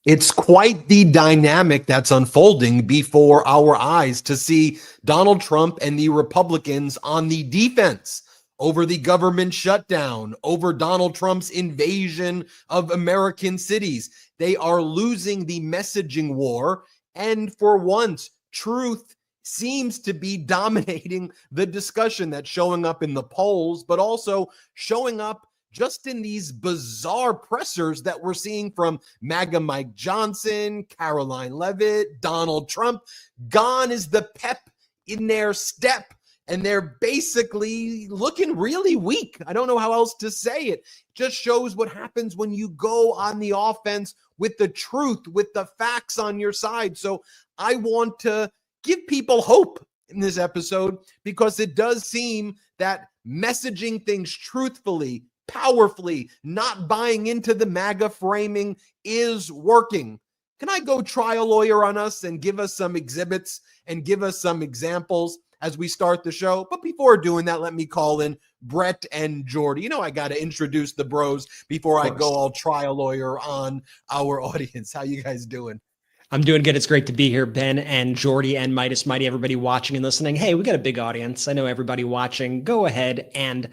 It's quite the dynamic that's unfolding before our eyes to see Donald Trump and the Republicans on the defense over the government shutdown, over Donald Trump's invasion of American cities. They are losing the messaging war. And for once, truth seems to be dominating the discussion that's showing up in the polls, but also showing up just in these bizarre pressers that we're seeing from MAGA Mike Johnson, Caroline Leavitt, Donald Trump. Gone is the pep in their step, and they're basically looking really weak. I don't know how else to say it. Just shows what happens when you go on the offense with the truth, with the facts on your side. So I want to give people hope in this episode, because it does seem that messaging things truthfully, powerfully, not buying into the MAGA framing is working. Can I go trial lawyer on us and give us some exhibits and give us some examples as we start the show? But before doing that, let me call in Brett and Jordy. You know, I got to introduce the bros before I go all trial lawyer on our audience. How you guys doing? I'm doing good. It's great to be here, Ben and Jordy and Midas Mighty, everybody watching and listening. Hey, we got a big audience. I know everybody watching. Go ahead and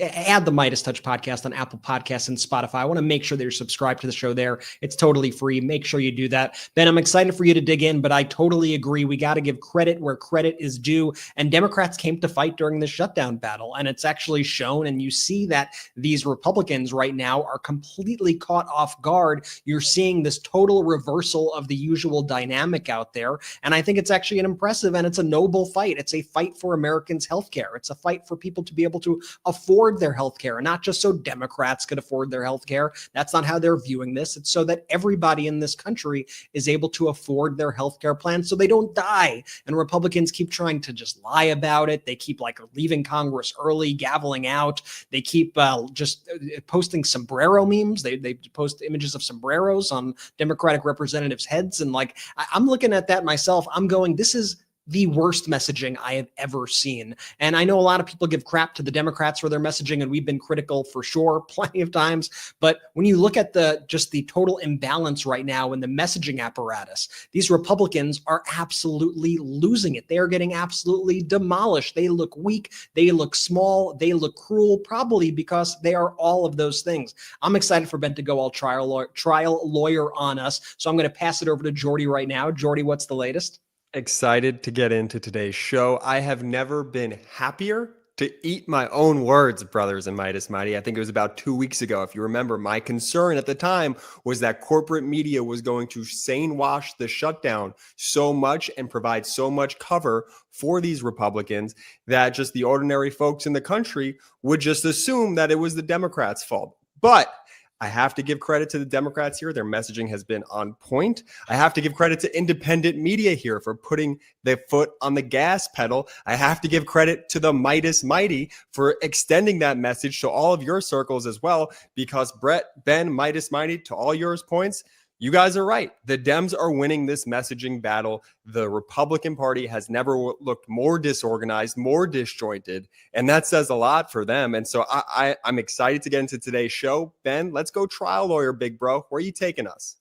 add the MeidasTouch Podcast on Apple Podcasts and Spotify. I want to make sure that you're subscribed to the show there. It's totally free. Make sure you do that. Ben, I'm excited for you to dig in, but I totally agree. We got to give credit where credit is due. And Democrats came to fight during the shutdown battle, and it's actually shown. And you see that these Republicans right now are completely caught off guard. You're seeing this total reversal of the usual dynamic out there. And I think it's actually an impressive and it's a noble fight. It's a fight for Americans' healthcare. It's a fight for people to be able to afford their healthcare, not just so Democrats could afford their healthcare. That's not how they're viewing this. It's so that everybody in this country is able to afford their healthcare plan so they don't die. And Republicans keep trying to just lie about it. They keep like leaving Congress early, gaveling out. They keep just posting sombrero memes. They post images of sombreros on Democratic representatives' heads. And like, I'm looking at that myself. I'm going, this is the worst messaging I have ever seen. And I know a lot of people give crap to the Democrats for their messaging, and we've been critical for sure plenty of times. But when you look at the total imbalance right now in the messaging apparatus, these Republicans are absolutely losing it. They are getting absolutely demolished. They look weak. They look small. They look cruel, probably because they are all of those things. I'm excited for Ben to go all trial lawyer on us. So I'm going to pass it over to Jordy right now. Jordy, what's the latest? Excited to get into today's show. I have never been happier to eat my own words, brothers and Midas Mighty. I think it was about 2 weeks ago. If you remember, my concern at the time was that corporate media was going to sane wash the shutdown so much and provide so much cover for these Republicans that just the ordinary folks in the country would just assume that it was the Democrats' fault. But I have to give credit to the Democrats here. Their messaging has been on point. I have to give credit to independent media here for putting their foot on the gas pedal. I have to give credit to the Midas Mighty for extending that message to all of your circles as well, because Brett, Ben, Midas Mighty, to all yours points, you guys are right. The Dems are winning this messaging battle. The Republican Party has never looked more disorganized, more disjointed, and that says a lot for them. And so I'm excited to get into today's show. Ben, let's go trial lawyer, big bro. Where are you taking us?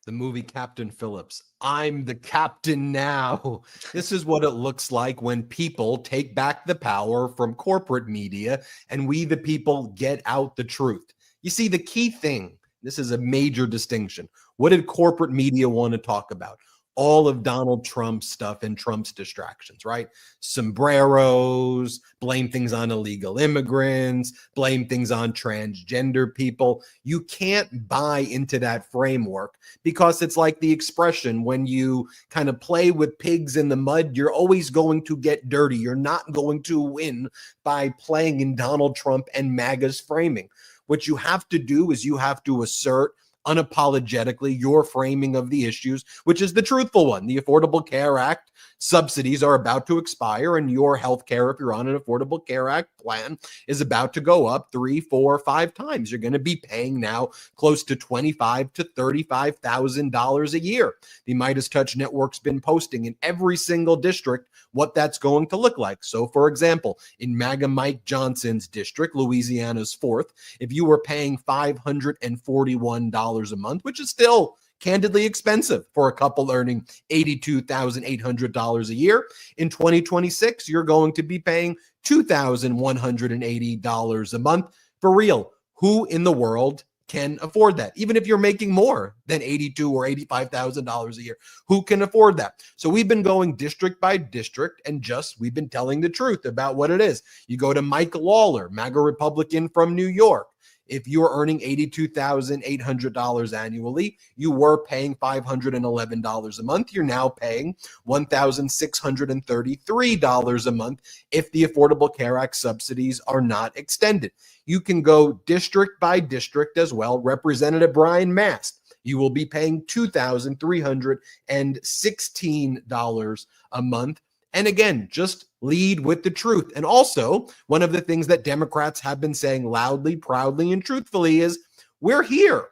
The movie Captain Phillips. I'm the captain now. This is what it looks like when people take back the power from corporate media and we, the people, get out the truth. You see, the key thing, this is a major distinction. What did corporate media want to talk about? All of Donald Trump's stuff and Trump's distractions, right? Sombreros, blame things on illegal immigrants, blame things on transgender people. You can't buy into that framework because it's like the expression, when you kind of play with pigs in the mud, you're always going to get dirty. You're not going to win by playing in Donald Trump and MAGA's framing. What you have to do is you have to assert unapologetically your framing of the issues, which is the truthful one. The Affordable Care Act subsidies are about to expire, and your health care, if you're on an Affordable Care Act plan, is about to go up 3, 4, 5 times. You're going to be paying now close to $25,000 to $35,000 a year. The MeidasTouch Network's been posting in every single district what that's going to look like. So, for example, in MAGA Mike Johnson's district, Louisiana's 4th, if you were paying $541 $2,000 a month, which is still candidly expensive for a couple earning $82,800 a year. In 2026, you're going to be paying $2,180 a month. For real, who in the world can afford that? Even if you're making more than $82,000 or $85,000 a year, who can afford that? So we've been going district by district and we've been telling the truth about what it is. You go to Mike Lawler, MAGA Republican from New York. If you're earning $82,800 annually, you were paying $511 a month. You're now paying $1,633 a month if the Affordable Care Act subsidies are not extended. You can go district by district as well. Representative Brian Mast, you will be paying $2,316 a month. And again, just lead with the truth. And also, one of the things that Democrats have been saying loudly, proudly, and truthfully is, we're here.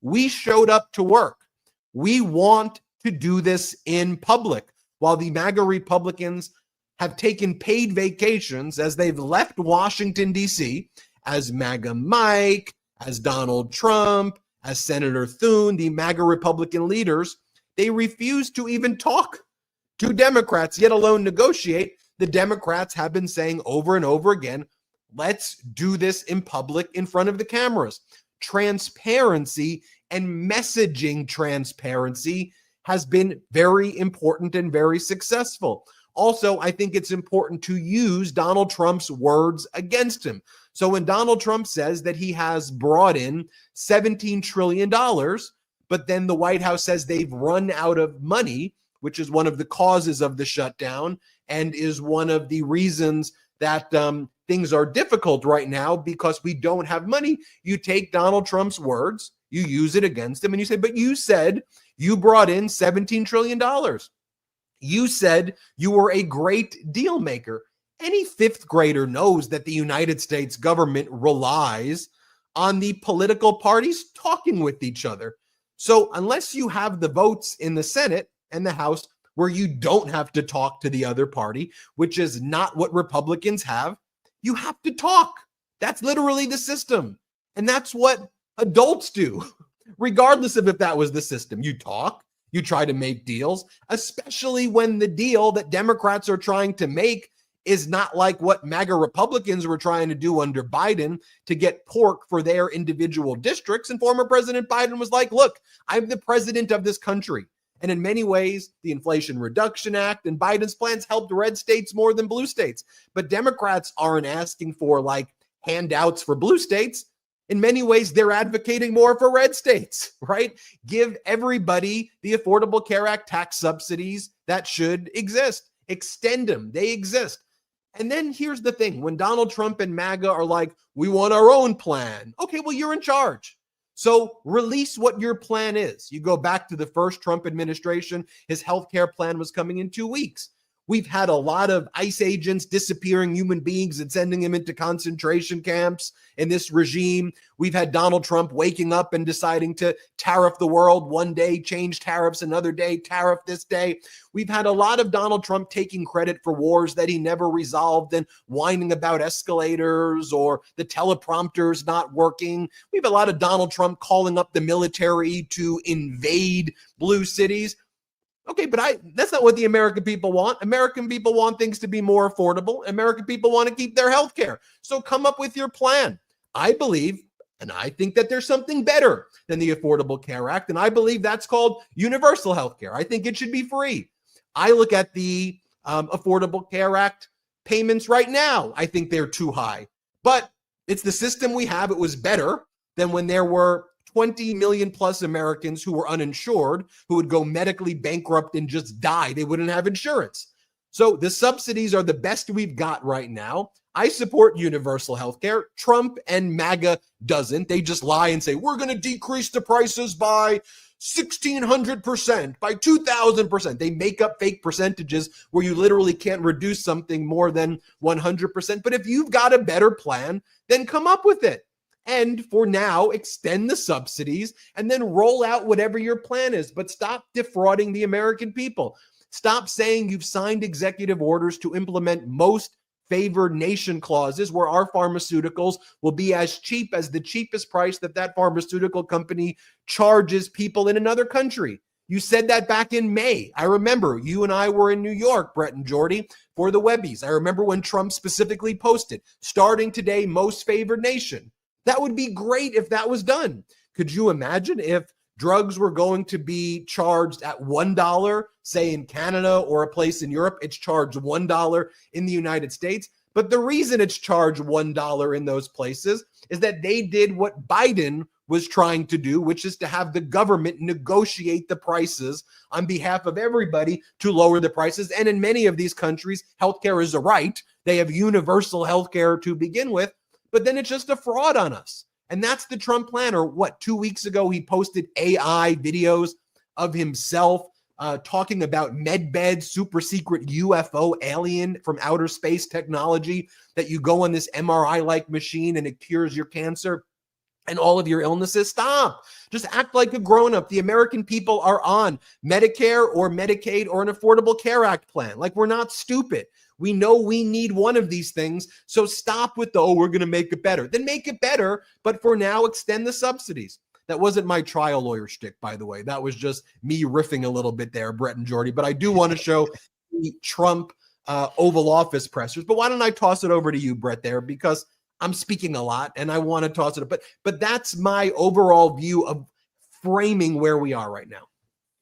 We showed up to work. We want to do this in public. While the MAGA Republicans have taken paid vacations as they've left Washington, D.C., as MAGA Mike, as Donald Trump, as Senator Thune, the MAGA Republican leaders, they refuse to even talk to Democrats, yet alone negotiate. The Democrats have been saying over and over again, let's do this in public in front of the cameras. Transparency and messaging transparency has been very important and very successful. Also, I think it's important to use Donald Trump's words against him. So when Donald Trump says that he has brought in $17 trillion, but then the White House says they've run out of money, which is one of the causes of the shutdown and is one of the reasons that things are difficult right now because we don't have money. You take Donald Trump's words, you use it against him, and you say, but you said you brought in $17 trillion. You said you were a great deal maker. Any fifth grader knows that the United States government relies on the political parties talking with each other. So unless you have the votes in the Senate and the House where you don't have to talk to the other party, which is not what Republicans have, you have to talk. That's literally the system. And that's what adults do, regardless of if that was the system. You talk, you try to make deals, especially when the deal that Democrats are trying to make is not like what MAGA Republicans were trying to do under Biden to get pork for their individual districts. And former President Biden was like, look, I'm the president of this country. And in many ways, the Inflation Reduction Act and Biden's plans helped red states more than blue states. But Democrats aren't asking for like handouts for blue states. In many ways, they're advocating more for red states, right? Give everybody the Affordable Care Act tax subsidies that should exist. Extend them. They exist. And then here's the thing. When Donald Trump and MAGA are like, we want our own plan. Okay, well, you're in charge. So release what your plan is. You go back to the first Trump administration, his healthcare plan was coming in 2 weeks. We've had a lot of ICE agents disappearing human beings and sending them into concentration camps in this regime. We've had Donald Trump waking up and deciding to tariff the world one day, change tariffs another day, tariff this day. We've had a lot of Donald Trump taking credit for wars that he never resolved and whining about escalators or the teleprompters not working. We have a lot of Donald Trump calling up the military to invade blue cities. Okay, but that's not what the American people want. American people want things to be more affordable. American people want to keep their health care. So come up with your plan. I believe, and I think that there's something better than the Affordable Care Act, and I believe that's called universal health care. I think it should be free. I look at the Affordable Care Act payments right now. I think they're too high. But it's the system we have. It was better than when there were 20 million plus Americans who were uninsured, who would go medically bankrupt and just die. They wouldn't have insurance. So the subsidies are the best we've got right now. I support universal health care. Trump and MAGA doesn't. They just lie and say, we're going to decrease the prices by 1,600%, by 2,000%. They make up fake percentages where you literally can't reduce something more than 100%. But if you've got a better plan, then come up with it. And for now, extend the subsidies and then roll out whatever your plan is. But stop defrauding the American people. Stop saying you've signed executive orders to implement most favored nation clauses where our pharmaceuticals will be as cheap as the cheapest price that pharmaceutical company charges people in another country. You said that back in May. I remember you and I were in New York, Brett and Jordy, for the Webbies. I remember when Trump specifically posted, starting today, most favored nation. That would be great if that was done. Could you imagine if drugs were going to be charged at $1, say in Canada or a place in Europe, it's charged $1 in the United States. But the reason it's charged $1 in those places is that they did what Biden was trying to do, which is to have the government negotiate the prices on behalf of everybody to lower the prices. And in many of these countries, healthcare is a right. They have universal healthcare to begin with, but then it's just a fraud on us. And that's the Trump plan. Or what, 2 weeks ago, he posted AI videos of himself talking about medbed, super secret UFO alien from outer space technology that you go on this MRI-like machine and it cures your cancer and all of your illnesses. Stop. Just act like a grown-up. The American people are on Medicare or Medicaid or an Affordable Care Act plan. Like, we're not stupid. We know we need one of these things. So stop with we're going to make it better. Then make it better. But for now, extend the subsidies. That wasn't my trial lawyer shtick, by the way. That was just me riffing a little bit there, Brett and Jordy. But I do want to show the Trump Oval Office pressers. But why don't I toss it over to you, Brett, there? Because I'm speaking a lot and I want to toss it up. But that's my overall view of framing where we are right now.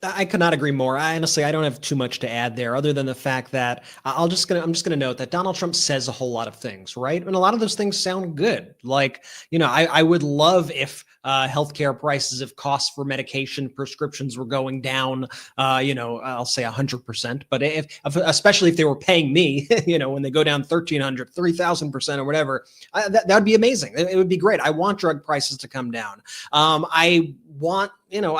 I could not agree more. I don't have too much to add there, other than the fact that I'm just gonna note that Donald Trump says a whole lot of things, right? And a lot of those things sound good. Like, I would love if healthcare prices, if costs for medication prescriptions were going down, I'll say 100%. But especially if they were paying me, when they go down 1,300, 3,000% or whatever, that would be amazing. It would be great. I want drug prices to come down. I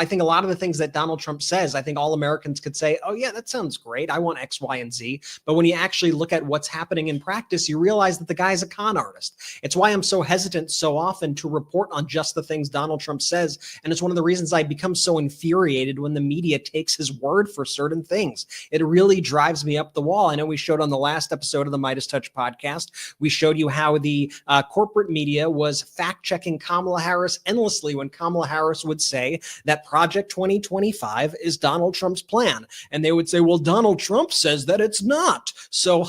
think a lot of the things that Donald Trump says, I think all Americans could say, oh yeah, that sounds great. I want X, Y, and Z. But when you actually look at what's happening in practice, you realize that the guy's a con artist. It's why I'm so hesitant so often to report on just the things Donald Trump says. And it's one of the reasons I become so infuriated when the media takes his word for certain things. It really drives me up the wall. I know we showed on the last episode of the MeidasTouch podcast, we showed you how the corporate media was fact-checking Kamala Harris endlessly when Kamala Harris would say that Project 2025 is Donald Trump's plan. And they would say, well, Donald Trump says that it's not. So,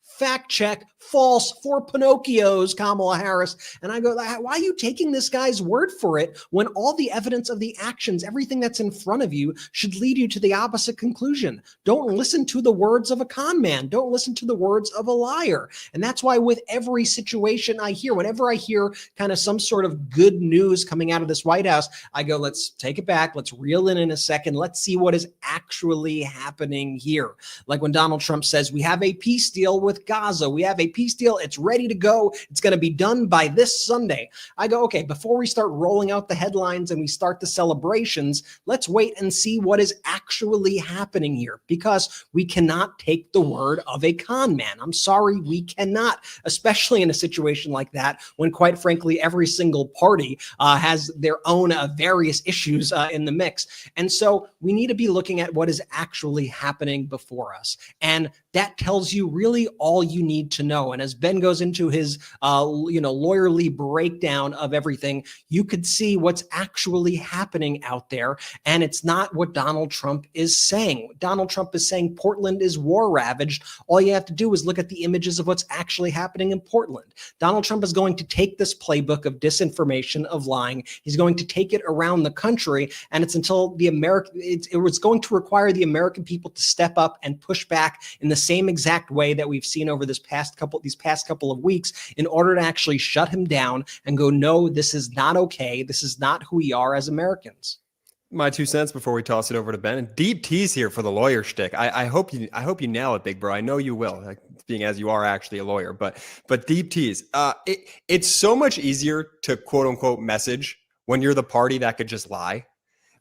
fact check, false, for Pinocchios, Kamala Harris. And I go, why are you taking this guy's word for it when all the evidence of the actions, everything that's in front of you should lead you to the opposite conclusion? Don't listen to the words of a con man. Don't listen to the words of a liar. And that's why with every situation I hear, whenever I hear kind of some sort of good news coming out of this White House, I go, let's take it back. Let's reel in a second. Let's see what is actually happening here. Like when Donald Trump says, we have a peace deal with Gaza. We have a peace deal. It's ready to go. It's going to be done by this Sunday. I go, okay, before we start rolling out the headlines and we start the celebrations, let's wait and see what is actually happening here, because we cannot take the word of a con man. I'm sorry, we cannot, especially in a situation like that, when quite frankly, every single party has their own various issues in the mix. And so we need to be looking at what is actually happening before us. And that tells you really all you need to know. And as Ben goes into his, lawyerly breakdown of everything, you could see what's actually happening out there. And it's not what Donald Trump is saying. Donald Trump is saying Portland is war ravaged. All you have to do is look at the images of what's actually happening in Portland. Donald Trump is going to take this playbook of disinformation, of lying. He's going to take it around the country. And it's until it was going to require the American people to step up and push back in the same exact way that we've seen over these past couple of weeks in order to actually shut him down and go, no, this is not okay. This is not who we are as Americans. My 2 cents before we toss it over to Ben. And deep tease here for the lawyer shtick. I hope you nail it, big bro. I know you will, being as you are actually a lawyer. But deep tease. It's so much easier to quote unquote message when you're the party that could just lie.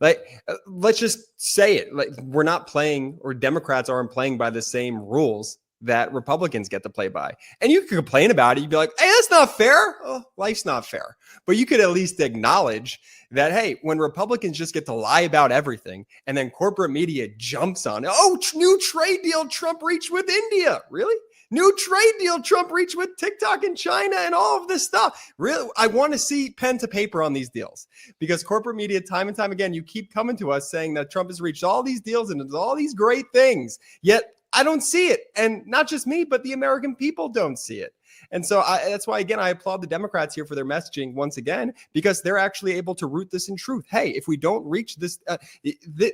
Like, let's just say it. Like, we're not playing, or Democrats aren't playing by the same rules that Republicans get to play by. And you can complain about it. You'd be like, hey, that's not fair. Oh, life's not fair. But you could at least acknowledge that, hey, when Republicans just get to lie about everything and then corporate media jumps on it, oh, new trade deal Trump reached with India. Really? New trade deal Trump reached with TikTok and China and all of this stuff. Really, I want to see pen to paper on these deals because corporate media, time and time again, you keep coming to us saying that Trump has reached all these deals and does all these great things. Yet I don't see it. And not just me, but the American people don't see it. And so that's why, again, I applaud the Democrats here for their messaging once again, because they're actually able to root this in truth. Hey, if we don't reach this,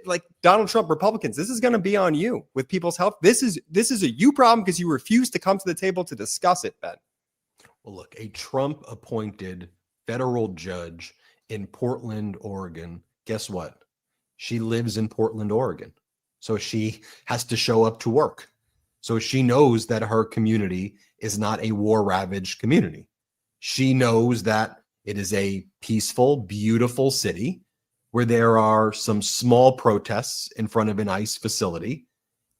like Donald Trump Republicans, this is going to be on you with people's health. This is a you problem because you refuse to come to the table to discuss it, Ben. Well, look, a Trump appointed federal judge in Portland, Oregon, guess what? She lives in Portland, Oregon. So she has to show up to work. So she knows that her community is not a war-ravaged community. She knows that it is a peaceful, beautiful city where there are some small protests in front of an ICE facility,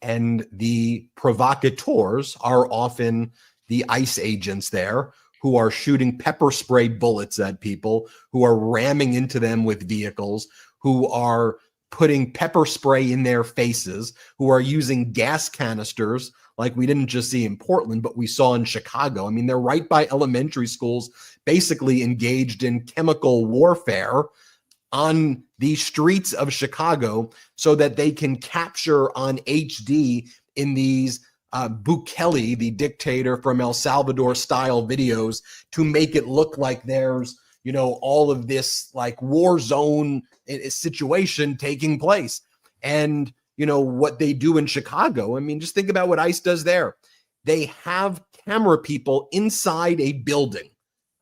and the provocateurs are often the ICE agents there who are shooting pepper spray bullets at people, who are ramming into them with vehicles, who are putting pepper spray in their faces, who are using gas canisters like we didn't just see in Portland, but we saw in Chicago. I mean, they're right by elementary schools, basically engaged in chemical warfare on the streets of Chicago so that they can capture on HD in these Bukele, the dictator from El Salvador style videos, to make it look like there's, you know, all of this like war zone situation taking place. And you know, what they do in Chicago. I mean, just think about what ICE does there. They have camera people inside a building,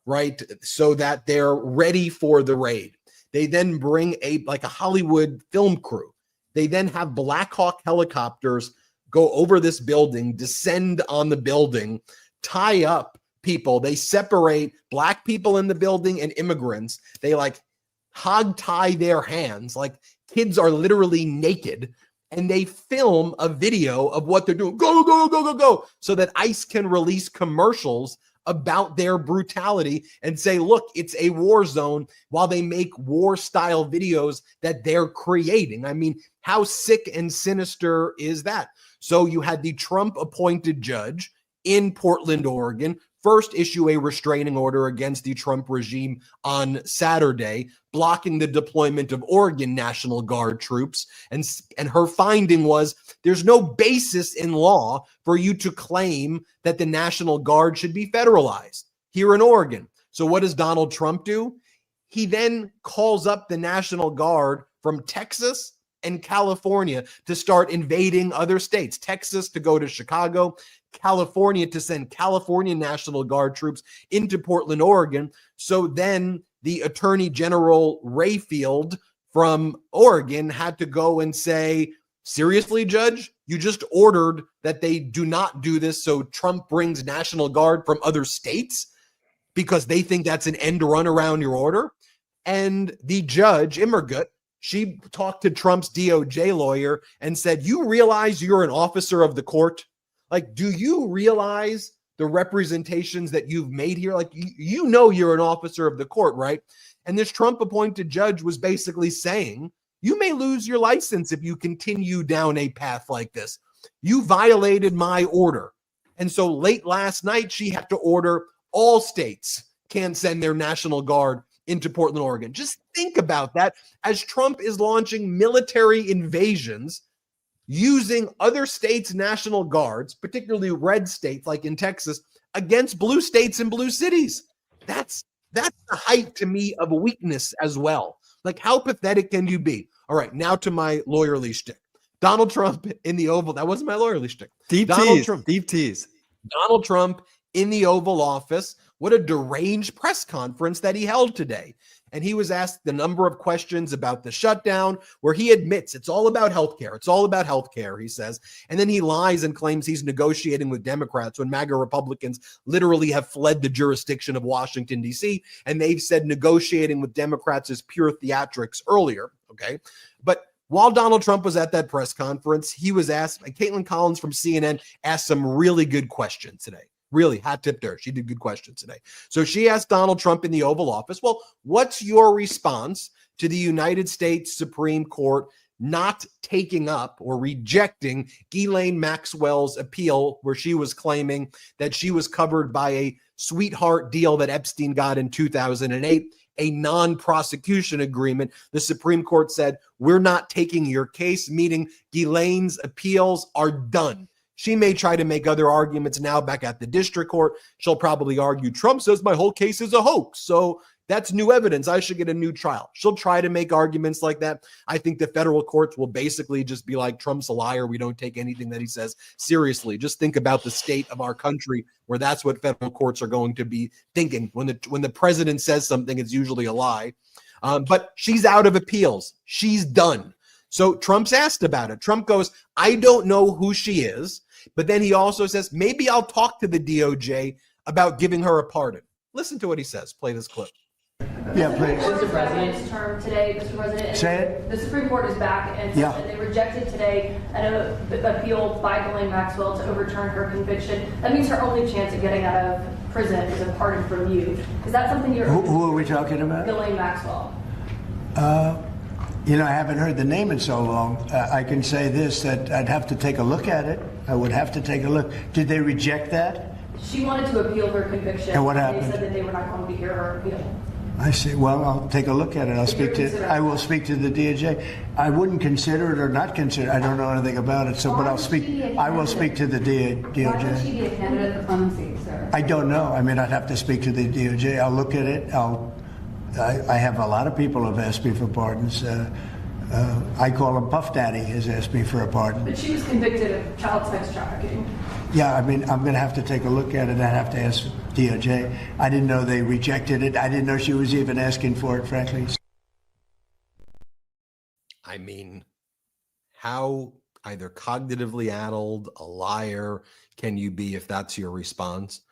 right? So that they're ready for the raid. They then bring a Hollywood film crew. They then have Black Hawk helicopters go over this building, descend on the building, tie up people. They separate black people in the building and immigrants. They like hog tie their hands. Like kids are literally naked. And they film a video of what they're doing. Go, go, go, go, go. So that ICE can release commercials about their brutality and say, look, it's a war zone, while they make war style videos that they're creating. I mean, how sick and sinister is that? So you had the Trump appointed judge in Portland, Oregon, first issue a restraining order against the Trump regime on Saturday, blocking the deployment of Oregon National Guard troops. And her finding was there's no basis in law for you to claim that the National Guard should be federalized here in Oregon. So what does Donald Trump do? He then calls up the National Guard from Texas and California to start invading other states. Texas to go to Chicago, California to send California National Guard troops into Portland, Oregon. So then the Attorney General Rayfield from Oregon had to go and say, seriously, Judge, you just ordered that they do not do this. So Trump brings National Guard from other states because they think that's an end run around your order. And the judge, Immergut, she talked to Trump's DOJ lawyer and said, you realize you're an officer of the court? Like, do you realize the representations that you've made here? Like, you know you're an officer of the court, right? And this Trump appointed judge was basically saying, you may lose your license if you continue down a path like this. You violated my order. And so late last night, she had to order all states can't send their National Guard into Portland, Oregon. Just think about that as Trump is launching military invasions using other states' National Guards, particularly red states like in Texas, against blue states and blue cities. That's the height to me of weakness as well. Like, how pathetic can you be? All right, now to my lawyerly shtick. Donald Trump in the Oval. That wasn't my lawyerly shtick. Deep tease. Donald Trump in the Oval Office. What a deranged press conference that he held today. And he was asked a number of questions about the shutdown, where he admits it's all about healthcare. It's all about healthcare, he says. And then he lies and claims he's negotiating with Democrats when MAGA Republicans literally have fled the jurisdiction of Washington, D.C. And they've said negotiating with Democrats is pure theatrics earlier. Okay. But while Donald Trump was at that press conference, he was asked, Caitlin Collins from CNN asked some really good questions today. Really, hat tip to her. She did good questions today. So she asked Donald Trump in the Oval Office, well, what's your response to the United States Supreme Court not taking up or rejecting Ghislaine Maxwell's appeal, where she was claiming that she was covered by a sweetheart deal that Epstein got in 2008, a non-prosecution agreement. The Supreme Court said, we're not taking your case, meaning Ghislaine's appeals are done. She may try to make other arguments now back at the district court. She'll probably argue, Trump says my whole case is a hoax, so that's new evidence. I should get a new trial. She'll try to make arguments like that. I think the federal courts will basically just be like, Trump's a liar. We don't take anything that he says seriously. Just think about the state of our country, where that's what federal courts are going to be thinking. When the president says something, it's usually a lie. But she's out of appeals. She's done. So Trump's asked about it. Trump goes, I don't know who she is. But then he also says, maybe I'll talk to the DOJ about giving her a pardon. Listen to what he says. Play this clip. Yeah, please. Mr. President's term today, Mr. President. Say it. The Supreme Court is back and said that they rejected today an appeal by Ghislaine Maxwell to overturn her conviction. That means her only chance of getting out of prison is a pardon from you. Is that something you're... Who are we talking about? Ghislaine Maxwell. I haven't heard the name in so long. I can say this, that I'd have to take a look at it. I would have to take a look. Did they reject that? She wanted to appeal her conviction. And what happened? They said that they were not going to hear her appeal. I see. Well, I'll take a look at it. I will speak to the DOJ. I wouldn't consider it or not consider it. I don't know anything about it. But I will speak to the DOJ. Why would she be a candidate for clemency, sir? I don't know. I mean, I'd have to speak to the DOJ. I'll look at it. I have a lot of people who have asked me for pardons. I call him Puff Daddy has asked me for a pardon. But she was convicted of child sex trafficking. Yeah, I mean, I'm going to have to take a look at it. I have to ask DOJ. I didn't know they rejected it. I didn't know she was even asking for it, frankly. I mean, how either cognitively addled, a liar can you be if that's your response?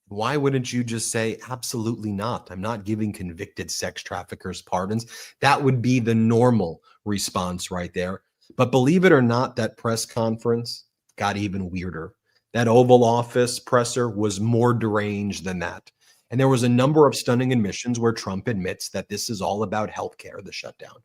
Why wouldn't you just say, absolutely not? I'm not giving convicted sex traffickers pardons. That would be the normal response right there. But believe it or not, that press conference got even weirder. That Oval Office presser was more deranged than that. And there was a number of stunning admissions where Trump admits that this is all about healthcare, the shutdown.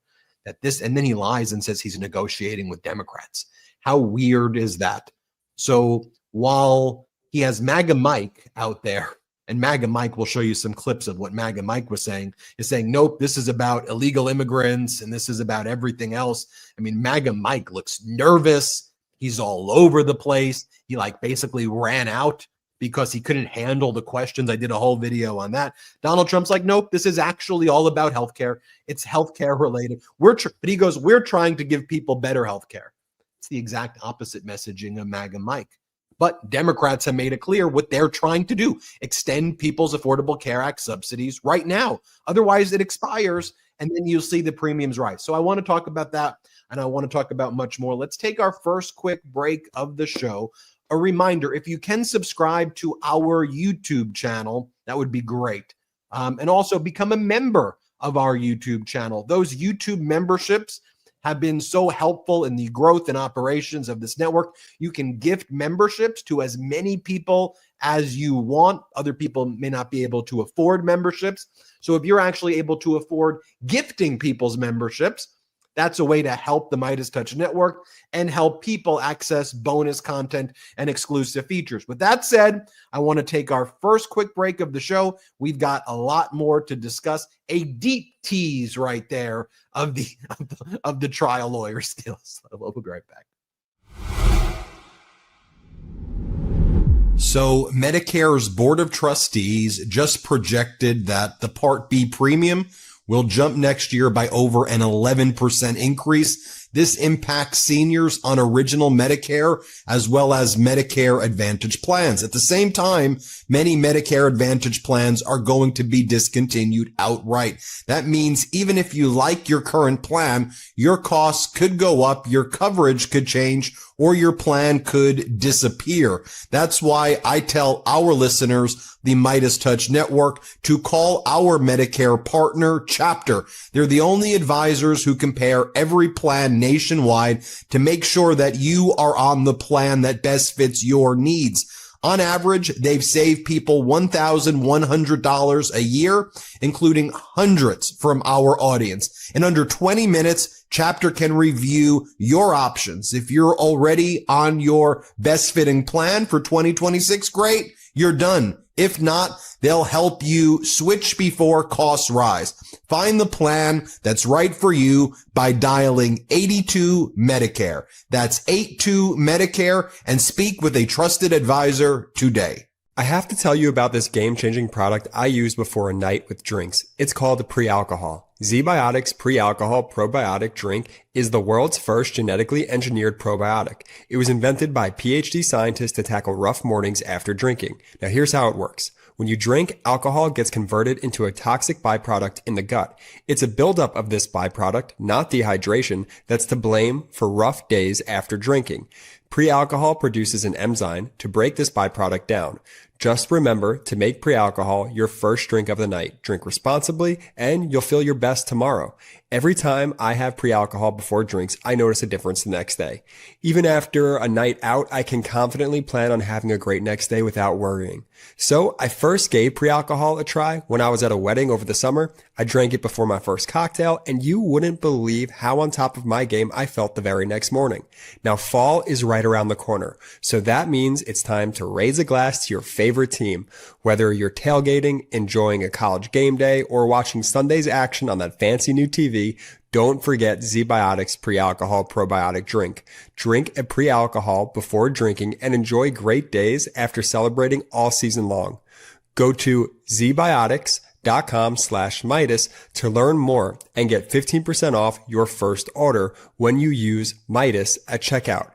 And then he lies and says he's negotiating with Democrats. How weird is that? So while he has MAGA Mike out there, and MAGA Mike will show you some clips of what MAGA Mike was saying, is saying, nope, this is about illegal immigrants and this is about everything else. I mean, MAGA Mike looks nervous. He's all over the place. He basically ran out because he couldn't handle the questions. I did a whole video on that. Donald Trump's like, nope, this is actually all about healthcare. It's healthcare related. But he goes, we're trying to give people better healthcare. It's the exact opposite messaging of MAGA Mike. But Democrats have made it clear what they're trying to do: extend people's Affordable Care Act subsidies right now. Otherwise, it expires, and then you'll see the premiums rise. So I want to talk about that, and I want to talk about much more. Let's take our first quick break of the show. A reminder, if you can subscribe to our YouTube channel, that would be great. And also become a member of our YouTube channel. Those YouTube memberships have been so helpful in the growth and operations of this network. You can gift memberships to as many people as you want. Other people may not be able to afford memberships. So if you're actually able to afford gifting people's memberships, that's a way to help the MeidasTouch network and help people access bonus content and exclusive features. With that said, I want to take our first quick break of the show. We've got a lot more to discuss. A deep tease right there of the trial lawyer skills. We'll be right back. So Medicare's Board of Trustees just projected that the Part B premium will jump next year by over an 11% increase. This impacts seniors on original Medicare as well as Medicare Advantage plans. At the same time, many Medicare Advantage plans are going to be discontinued outright. That means even if you like your current plan, your costs could go up, your coverage could change, or your plan could disappear. That's why I tell our listeners, the MeidasTouch Network, to call our Medicare partner chapter. They're the only advisors who compare every plan nationwide to make sure that you are on the plan that best fits your needs. On average, they've saved people $1,100 a year, including hundreds from our audience. In under 20 minutes, Chapter can review your options. If you're already on your best fitting plan for 2026, great, you're done. If not, they'll help you switch before costs rise. Find the plan that's right for you by dialing 82 Medicare. That's 82 Medicare, and speak with a trusted advisor today. I have to tell you about this game-changing product I use before a night with drinks. It's called Pre-Alcohol. ZBiotics Pre-Alcohol Probiotic Drink is the world's first genetically engineered probiotic. It was invented by PhD scientists to tackle rough mornings after drinking. Now here's how it works. When you drink, alcohol gets converted into a toxic byproduct in the gut. It's a buildup of this byproduct, not dehydration, that's to blame for rough days after drinking. Pre-alcohol produces an enzyme to break this byproduct down. Just remember to make pre-alcohol your first drink of the night. Drink responsibly and you'll feel your best tomorrow. Every time I have pre-alcohol before drinks, I notice a difference the next day. Even after a night out, I can confidently plan on having a great next day without worrying. So I first gave pre-alcohol a try when I was at a wedding over the summer. I drank it before my first cocktail, and you wouldn't believe how on top of my game I felt the very next morning. Now fall is right around the corner, so that means it's time to raise a glass to your favorite team. Whether you're tailgating, enjoying a college game day, or watching Sunday's action on that fancy new TV, don't forget ZBiotics Pre-Alcohol Probiotic Drink. Drink a pre-alcohol before drinking and enjoy great days after celebrating all season long. Go to zbiotics.com/Meidas to learn more and get 15% off your first order when you use Meidas at checkout.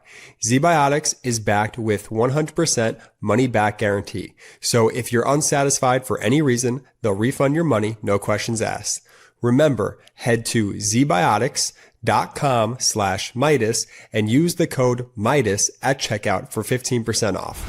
ZBiotics is backed with 100% money back guarantee. So if you're unsatisfied for any reason, they'll refund your money, no questions asked. Remember, head to zbiotics.com/Meidas and use the code Meidas at checkout for 15% off.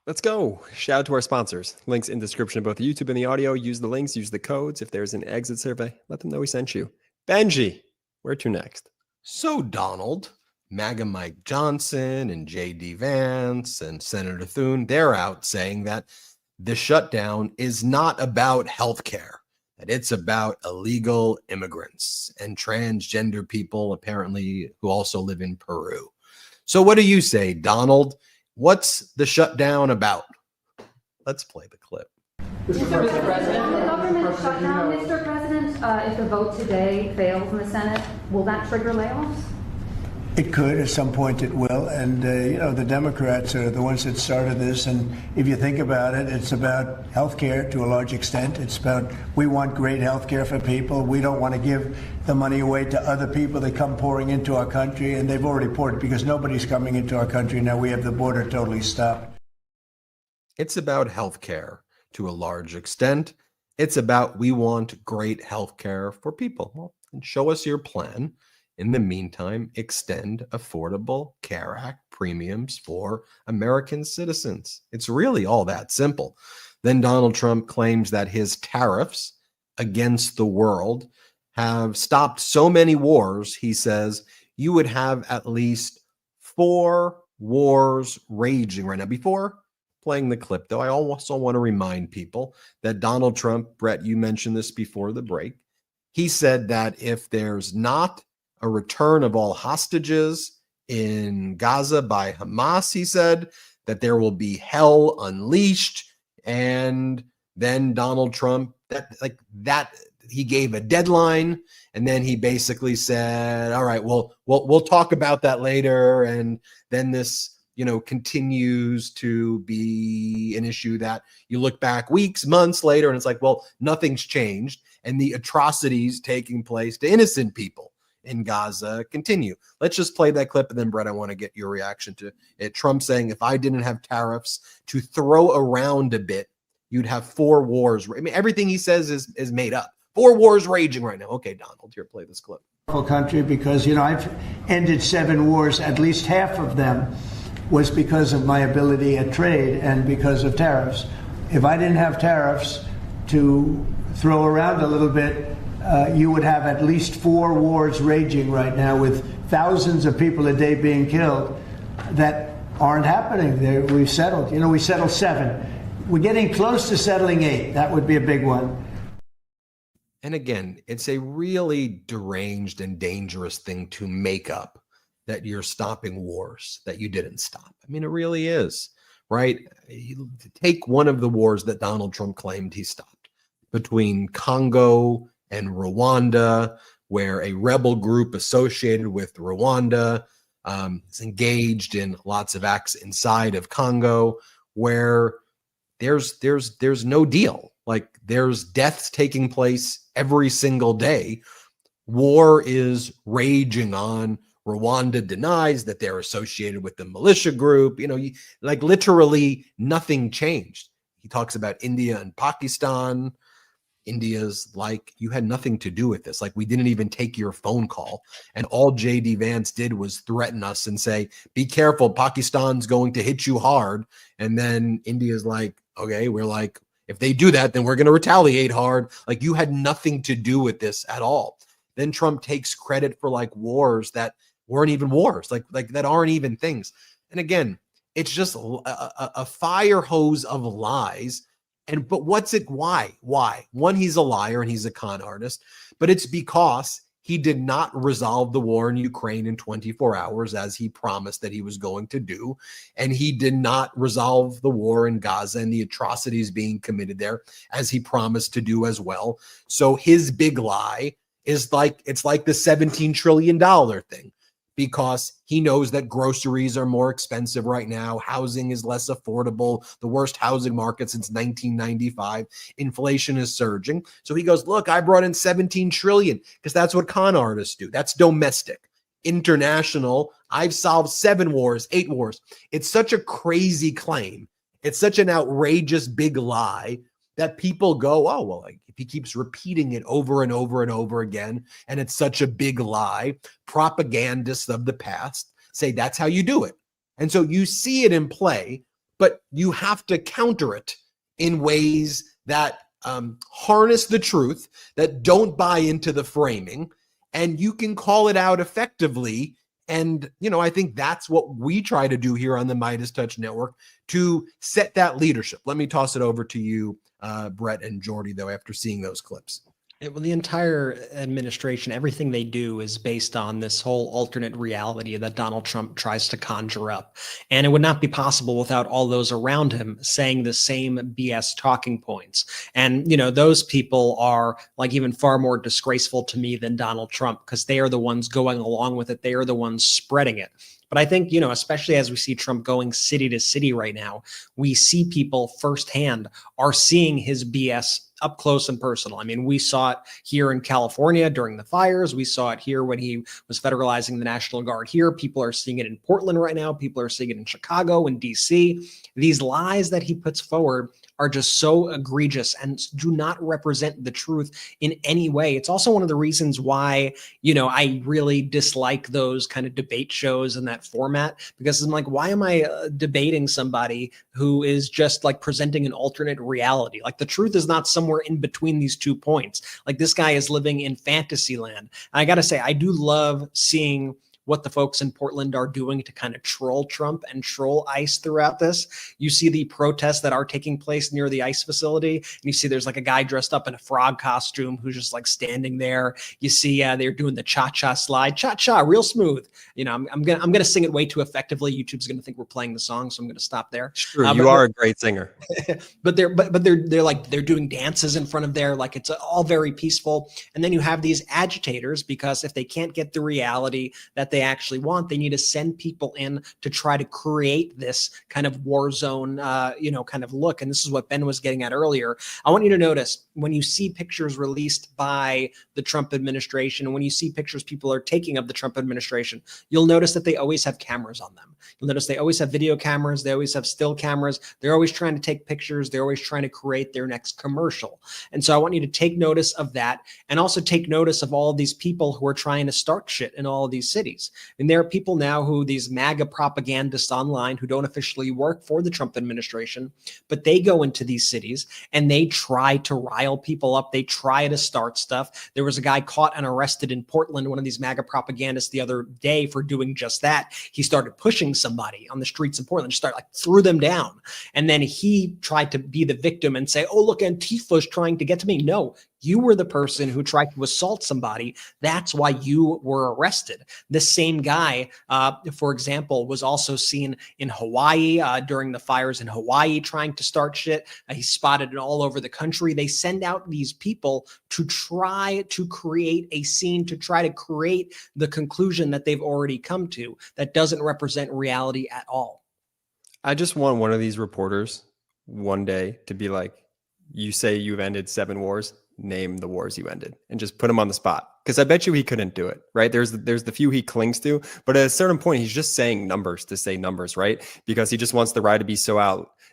Let's go. Shout out to our sponsors. Links in description of both the YouTube and the audio. Use the links, use the codes. If there's an exit survey, let them know we sent you. Benji, where to next? So, Donald, MAGA Mike Johnson and J.D. Vance and Senator Thune, they're out saying that the shutdown is not about healthcare, that it's about illegal immigrants and transgender people, apparently, who also live in Peru. So what do you say, Donald? What's the shutdown about? Let's play the clip. Mr. President, the government shutdown, Mr. President, if the vote today fails in the Senate, will that trigger layoffs? It could. At some point it will. And, the Democrats are the ones that started this. And if you think about it, it's about health care to a large extent. It's about we want great health care for people. We don't want to give the money away to other people that come pouring into our country. And they've already poured it because nobody's coming into our country. Now we have the border totally stopped. It's about health care to a large extent. It's about we want great health care for people. Well, and show us your plan. In the meantime, extend Affordable Care Act premiums for American citizens. It's really all that simple. Then Donald Trump claims that his tariffs against the world have stopped so many wars. He says you would have at least 4 wars raging right now. Before playing the clip, though, I also want to remind people that Donald Trump, Brett, you mentioned this before the break. He said that if there's not a return of all hostages in Gaza by Hamas, he said that there will be hell unleashed. And then Donald Trump, he gave a deadline, and then he basically said, all right, well, we'll talk about that later. And then this, continues to be an issue that you look back weeks, months later, and it's like, well, nothing's changed. And the atrocities taking place to innocent people in Gaza continue. Let's just play that clip, and then, Brett, I want to get your reaction to it. Trump saying, if I didn't have tariffs to throw around a bit, you'd have 4 wars. I mean, everything he says is made up. 4 wars raging right now. Okay, Donald, here, play this clip. Country, because, I've ended 7 wars. At least half of them was because of my ability at trade and because of tariffs. If I didn't have tariffs to throw around a little bit, you would have at least 4 wars raging right now with thousands of people a day being killed that aren't happening. We've settled. We settled 7. We're getting close to settling 8. That would be a big one. And again, it's a really deranged and dangerous thing to make up that you're stopping wars that you didn't stop. I mean, it really is, right? Take one of the wars that Donald Trump claimed he stopped between Congo and Rwanda, where a rebel group associated with Rwanda is engaged in lots of acts inside of Congo, where there's no deal. Like, there's deaths taking place every single day. War is raging on. Rwanda denies that they're associated with the militia group. Like, literally nothing changed. He talks about India and Pakistan. India's like, you had nothing to do with this. Like, we didn't even take your phone call. And all J.D. Vance did was threaten us and say, be careful, Pakistan's going to hit you hard. And then India's like, okay, we're like, if they do that, then we're going to retaliate hard. Like, you had nothing to do with this at all. Then Trump takes credit for like wars that weren't even wars, like that aren't even things. And again, it's just a fire hose of lies. But what's it? Why? One, he's a liar and he's a con artist, but it's because he did not resolve the war in Ukraine in 24 hours, as he promised that he was going to do. And he did not resolve the war in Gaza and the atrocities being committed there, as he promised to do as well. So his big lie is like, it's like the $17 trillion thing, because he knows that groceries are more expensive right now. Housing is less affordable. The worst housing market since 1995. Inflation is surging. So he goes, look, I brought in 17 trillion, because that's what con artists do. That's domestic. International, I've solved 7 wars, 8 wars. It's such a crazy claim. It's such an outrageous big lie that people go, oh, well, like, if he keeps repeating it over and over and over again, and it's such a big lie, propagandists of the past say that's how you do it. And so you see it in play, but you have to counter it in ways that harness the truth, that don't buy into the framing, and you can call it out effectively. And, I think that's what we try to do here on the MeidasTouch Network, to set that leadership. Let me toss it over to you, Brett and Jordy, though, after seeing those clips. Well, the entire administration, everything they do is based on this whole alternate reality that Donald Trump tries to conjure up. And it would not be possible without all those around him saying the same BS talking points. And, those people are like even far more disgraceful to me than Donald Trump, because they are the ones going along with it. They are the ones spreading it. But I think, especially as we see Trump going city to city right now, we see people firsthand are seeing his BS up close and personal. I mean, we saw it here in California during the fires. We saw it here when he was federalizing the National Guard here. People are seeing it in Portland right now. People are seeing it in Chicago and DC. These lies that he puts forward are just so egregious and do not represent the truth in any way. It's also one of the reasons why, I really dislike those kind of debate shows and that format, because I'm like, why am I debating somebody who is just like presenting an alternate reality? Like, the truth is not somewhere in between these 2 points. Like, this guy is living in fantasy land. And I got to say, I do love seeing what the folks in Portland are doing to kind of troll Trump and troll ICE throughout this. You see the protests that are taking place near the ICE facility, and you see there's like a guy dressed up in a frog costume who's just like standing there. You see they're doing the cha-cha slide, cha-cha, real smooth. I'm gonna sing it way too effectively. YouTube's gonna think we're playing the song, so I'm gonna stop there. True, you are a great singer. But they're doing dances in front of there, like it's all very peaceful. And then you have these agitators, because if they can't get the reality that they actually want, they need to send people in to try to create this kind of war zone, kind of look. And this is what Ben was getting at earlier. I want you to notice when you see pictures released by the Trump administration, and when you see pictures people are taking of the Trump administration, you'll notice that they always have cameras on them. You'll notice they always have video cameras. They always have still cameras. They're always trying to take pictures. They're always trying to create their next commercial. And so I want you to take notice of that, and also take notice of all of these people who are trying to start shit in all of these cities. cities. And there are people now who, these MAGA propagandists online who don't officially work for the Trump administration, but they go into these cities and they try to rile people up. They try to start stuff. There was a guy caught and arrested in Portland, one of these MAGA propagandists, the other day for doing just that. He started pushing somebody on the streets of Portland, threw them down. And then he tried to be the victim and say, oh, look, Antifa's trying to get to me. No, you were the person who tried to assault somebody. That's why you were arrested. The same guy, for example, was also seen in Hawaii during the fires in Hawaii trying to start shit. He's spotted it all over the country. They send out these people to try to create a scene, to try to create the conclusion that they've already come to that doesn't represent reality at all. I just want one of these reporters one day to be like, you say you've ended 7 wars, name the wars you ended, and just put him on the spot. Because I bet you he couldn't do it, right? There's the few he clings to, but at a certain point, he's just saying numbers to say numbers, right? Because he just wants the lie to be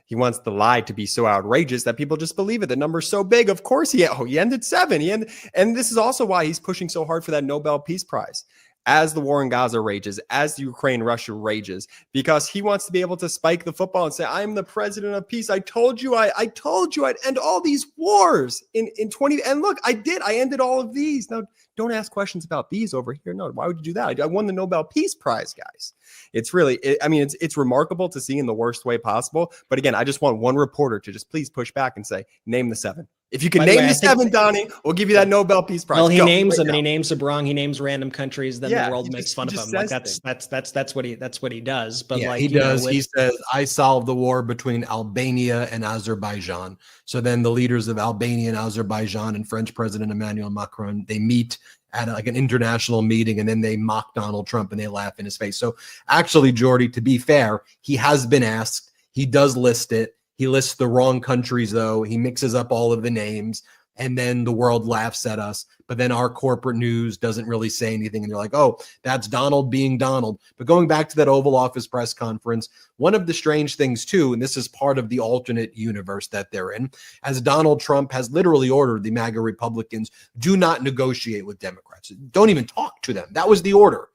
he wants the lie to be so outrageous that people just believe it. The number's so big. Of course he ended 7. And this is also why he's pushing so hard for that Nobel Peace Prize as the war in Gaza rages, as the Ukraine-Russia rages, because he wants to be able to spike the football and say, I'm the president of peace. I told you I'd end all these wars in 20. And look, I ended all of these. Now, don't ask questions about these over here. No, why would you do that? I won the Nobel Peace Prize, guys. It's really, it's remarkable to see in the worst way possible. But again, I just want one reporter to just please push back and say, name the 7. If you can name the 7, Donnie, we'll give you that Nobel Peace Prize. Well, he names them, and he names them wrong. He names random countries. Then the world makes fun of him. Like that's what he does. But yeah, he does. He says, "I solved the war between Albania and Azerbaijan." So then the leaders of Albania and Azerbaijan and French President Emmanuel Macron, they meet at an international meeting, and then they mock Donald Trump and they laugh in his face. So actually, Jordy, to be fair, he has been asked. He does list it. He lists the wrong countries, though. He mixes up all of the names, and then the world laughs at us. But then our corporate news doesn't really say anything, and they're like, oh, that's Donald being Donald. But going back to that Oval Office press conference, one of the strange things, too, and this is part of the alternate universe that they're in, as Donald Trump has literally ordered the MAGA Republicans, do not negotiate with Democrats. Don't even talk to them. That was the order.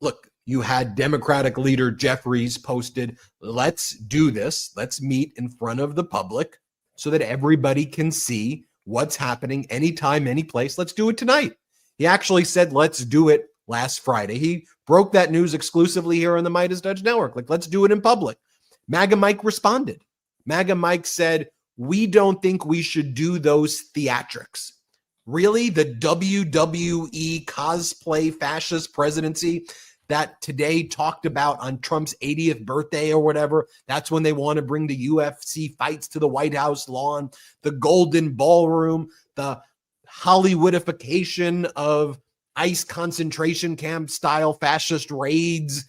Look, you had Democratic leader Jeffries posted, let's do this. Let's meet in front of the public so that everybody can see what's happening anytime, any place. Let's do it tonight. He actually said, let's do it last Friday. He broke that news exclusively here on the MeidasTouch Network. Like, let's do it in public. MAGA Mike responded. MAGA Mike said, we don't think we should do those theatrics. Really? The WWE cosplay fascist presidency that today talked about on Trump's 80th birthday or whatever. That's when they want to bring the UFC fights to the White House lawn, the Golden Ballroom, the Hollywoodification of ICE concentration camp style fascist raids.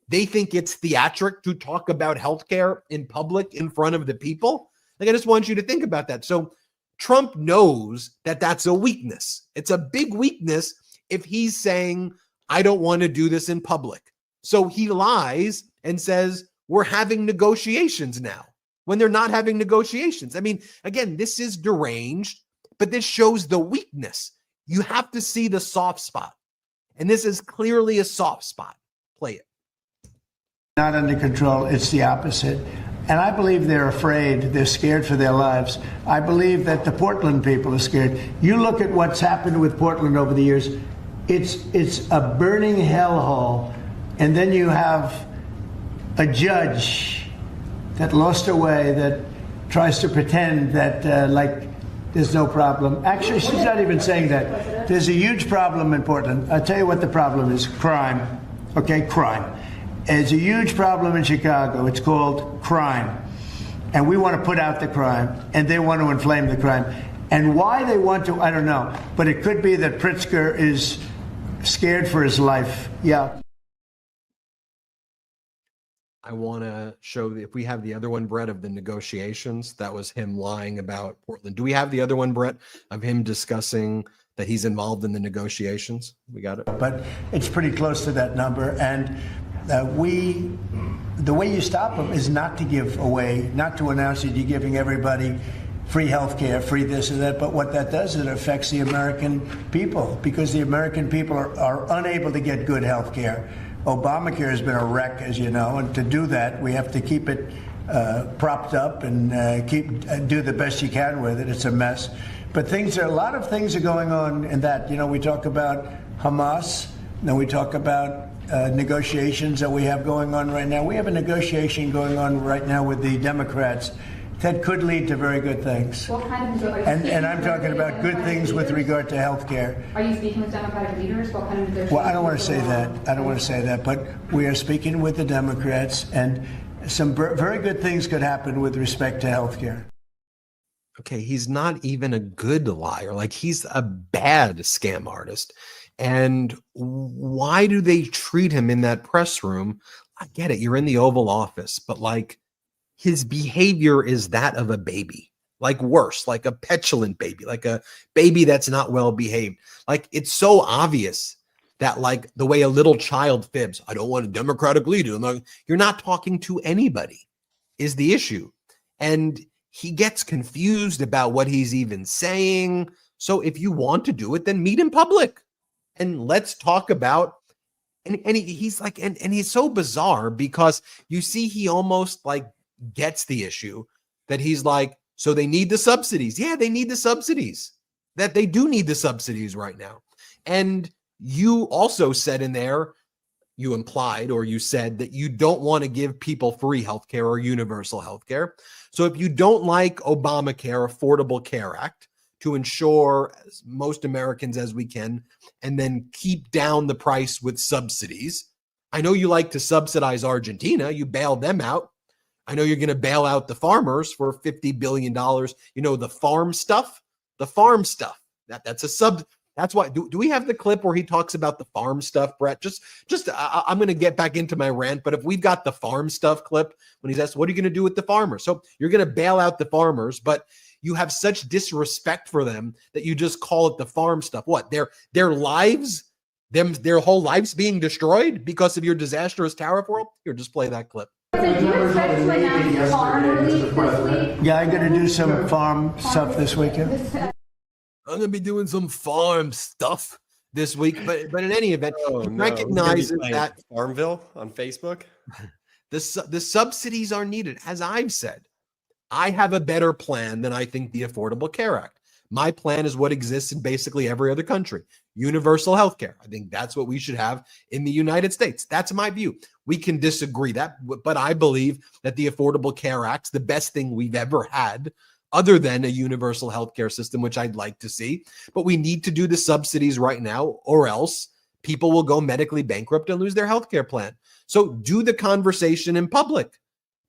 They think it's theatric to talk about healthcare in public in front of the people. Like, I just want you to think about that. So Trump knows that that's a weakness. It's a big weakness if he's saying, I don't want to do this in public. So he lies and says, we're having negotiations now when they're not having negotiations. I mean, again, this is deranged, but this shows the weakness. You have to see the soft spot. And this is clearly a soft spot. Play it. Not under control. It's the opposite. And I believe they're afraid. They're scared for their lives. I believe that the Portland people are scared. You look at what's happened with Portland over the years. It's a burning hellhole, and then you have a judge that lost her way that tries to pretend that like there's no problem. Actually, she's not even saying that. There's a huge problem in Portland. I'll tell you what the problem is: crime. Okay, crime. There's a huge problem in Chicago. It's called crime, and we want to put out the crime, and they want to inflame the crime. And why they want to, I don't know, but it could be that Pritzker is scared for his life. Yeah. I want to show if we have the other one, Brett, of the negotiations. That was him lying about Portland. Do we have the other one, Brett, of him discussing that he's involved in the negotiations? We got it. But it's pretty close to that number. And the way you stop them is not to give away, not to announce that you're giving everybody free health care, free this and that. But what that does is it affects the American people, because the American people are unable to get good health care. Obamacare has been a wreck, as you know, and to do that, we have to keep it propped up and do the best you can with it. It's a mess. But a lot of things are going on in that. We talk about Hamas, then we talk about negotiations that we have going on right now. We have a negotiation going on right now with the Democrats that could lead to very good things. What kind of and I'm talking about good things with regard to health care. Are you speaking with Democratic leaders? What kind of negotiations? Well, I don't want to say that. But we are speaking with the Democrats, and some very good things could happen with respect to health care. Okay, he's not even a good liar. Like, he's a bad scam artist. And why do they treat him in that press room? I get it. You're in the Oval Office, but like, his behavior is that of a baby, like worse, like a petulant baby, like a baby that's not well behaved. Like, it's so obvious that, like, the way a little child fibs, I don't want a Democratic leader. Like, you're not talking to anybody is the issue. And he gets confused about what he's even saying. So if you want to do it, then meet in public and let's talk about. And he's like, and he's so bizarre because you see, he almost like gets the issue that he's like, so they need the subsidies. Yeah, they need the subsidies. That they do need the subsidies right now. And you also said in there, you implied or you said that you don't want to give people free healthcare or universal healthcare. So if you don't like Obamacare, Affordable Care Act, to ensure most Americans as we can, and then keep down the price with subsidies. I know you like to subsidize Argentina. You bailed them out. I know you're going to bail out the farmers for $50 billion. The farm stuff, that's a sub. That's why. Do we have the clip where he talks about the farm stuff, Brett? I'm going to get back into my rant, but if we've got the farm stuff clip when he's asked, what are you going to do with the farmers? So you're going to bail out the farmers, but you have such disrespect for them that you just call it the farm stuff. What? Their lives, their whole lives being destroyed because of your disastrous tariff world? Here, just play that clip. So do you expect to announce farm relief this week? Yeah, I'm going to do some farm stuff this weekend. I'm going to be doing some farm stuff this week, but in any event, he recognizes that Farmville on Facebook. The subsidies are needed. As I've said, I have a better plan than I think the Affordable Care Act. My plan is what exists in basically every other country. Universal health care. I think that's what we should have in the United States. That's my view. We can disagree but I believe that the Affordable Care Act's the best thing we've ever had, other than a universal health care system, which I'd like to see. But we need to do the subsidies right now, or else people will go medically bankrupt and lose their health care plan. So do the conversation in public.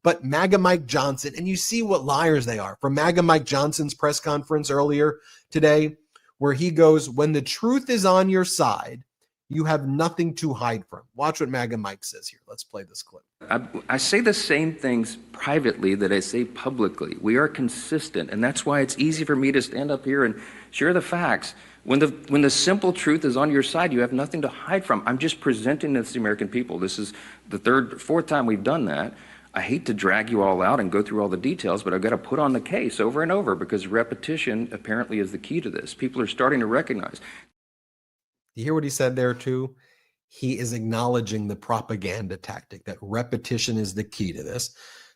But MAGA Mike Johnson, and you see what liars they are. From MAGA Mike Johnson's press conference earlier today, where he goes, when the truth is on your side, you have nothing to hide from. Watch what MAGA Mike says here. Let's play this clip. I say the same things privately that I say publicly. We are consistent, and that's why it's easy for me to stand up here and share the facts. When the simple truth is on your side, you have nothing to hide from. I'm just presenting this to the American people. This is the fourth time we've done that. I hate to drag you all out and go through all the details, but I've got to put on the case over and over because repetition apparently is the key to this. People are starting to recognize. You hear what he said there too? He is acknowledging the propaganda tactic, that repetition is the key to this.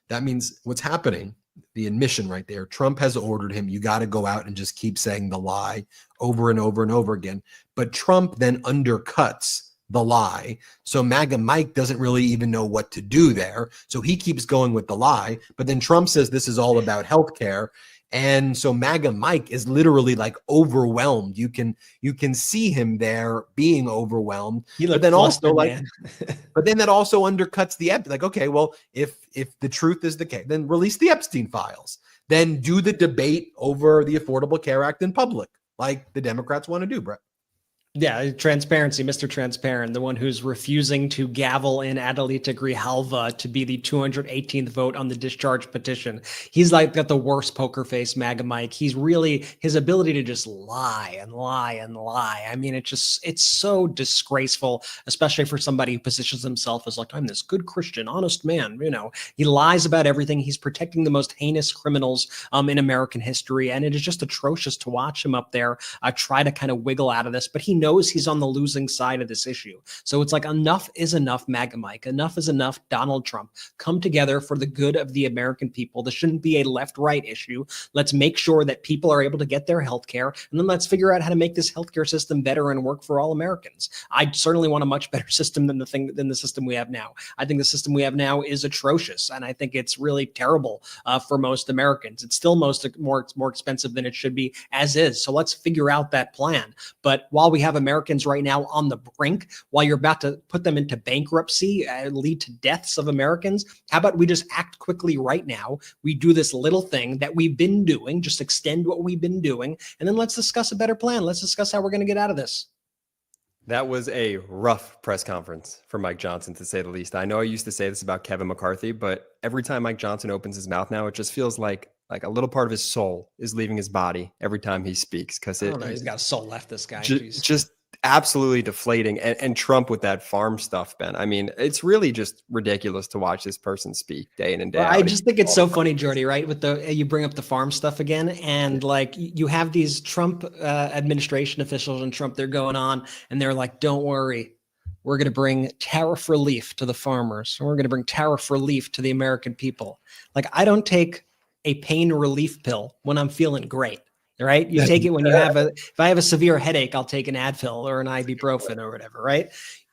That means what's happening, the admission right there, Trump has ordered him, you got to go out and just keep saying the lie over and over and over again. But Trump then undercuts the lie. So MAGA Mike doesn't really even know what to do there. So he keeps going with the lie. But then Trump says this is all about healthcare. And so MAGA Mike is literally like overwhelmed. You can see him there being overwhelmed. But then also but then that also undercuts the like, okay, well, if the truth is the case, then release the Epstein files. Then do the debate over the Affordable Care Act in public, like the Democrats want to do, Brett. Yeah, transparency, Mr. Transparent, the one who's refusing to gavel in Adelita Grijalva to be the 218th vote on the discharge petition. He's like got the worst poker face, MAGA Mike. He's really, his ability to just lie and lie and lie. I mean, it's so disgraceful, especially for somebody who positions himself as like, I'm this good Christian, honest man. You know, he lies about everything. He's protecting the most heinous criminals in American history. And it is just atrocious to watch him up there try to kind of wiggle out of this, but he knows he's on the losing side of this issue. So it's like, enough is enough, MAGA Mike. Enough is enough, Donald Trump. Come together for the good of the American people. This shouldn't be a left-right issue. Let's make sure that people are able to get their health care, and then let's figure out how to make this healthcare system better and work for all Americans. I certainly want a much better system than the system we have now. I think the system we have now is atrocious, and I think it's really terrible for most Americans. It's still more expensive than it should be as is. So let's figure out that plan. But while we have Americans right now on the brink, while you're about to put them into bankruptcy, lead to deaths of Americans, how about we just act quickly right now? We do this little thing that we've been doing, just extend what we've been doing, and then let's discuss a better plan. Let's discuss how we're going to get out of this. That was a rough press conference for Mike Johnson, to say the least. I know I used to say this about Kevin McCarthy, but every time Mike Johnson opens his mouth now, it just feels like a little part of his soul is leaving his body every time he speaks. Because he's got a soul left, this guy. Just absolutely deflating. And Trump with that farm stuff, Ben. I mean, it's really just ridiculous to watch this person speak day in and day out. I just think it's so funny, Jordy, right? With you bring up the farm stuff again, and like you have these Trump administration officials and Trump, they're going on and they're like, don't worry, we're going to bring tariff relief to the farmers. We're going to bring tariff relief to the American people. Like, I don't take a pain relief pill when I'm feeling great. Right? You take it when you if I have a severe headache, I'll take an Advil or an ibuprofen or whatever, right?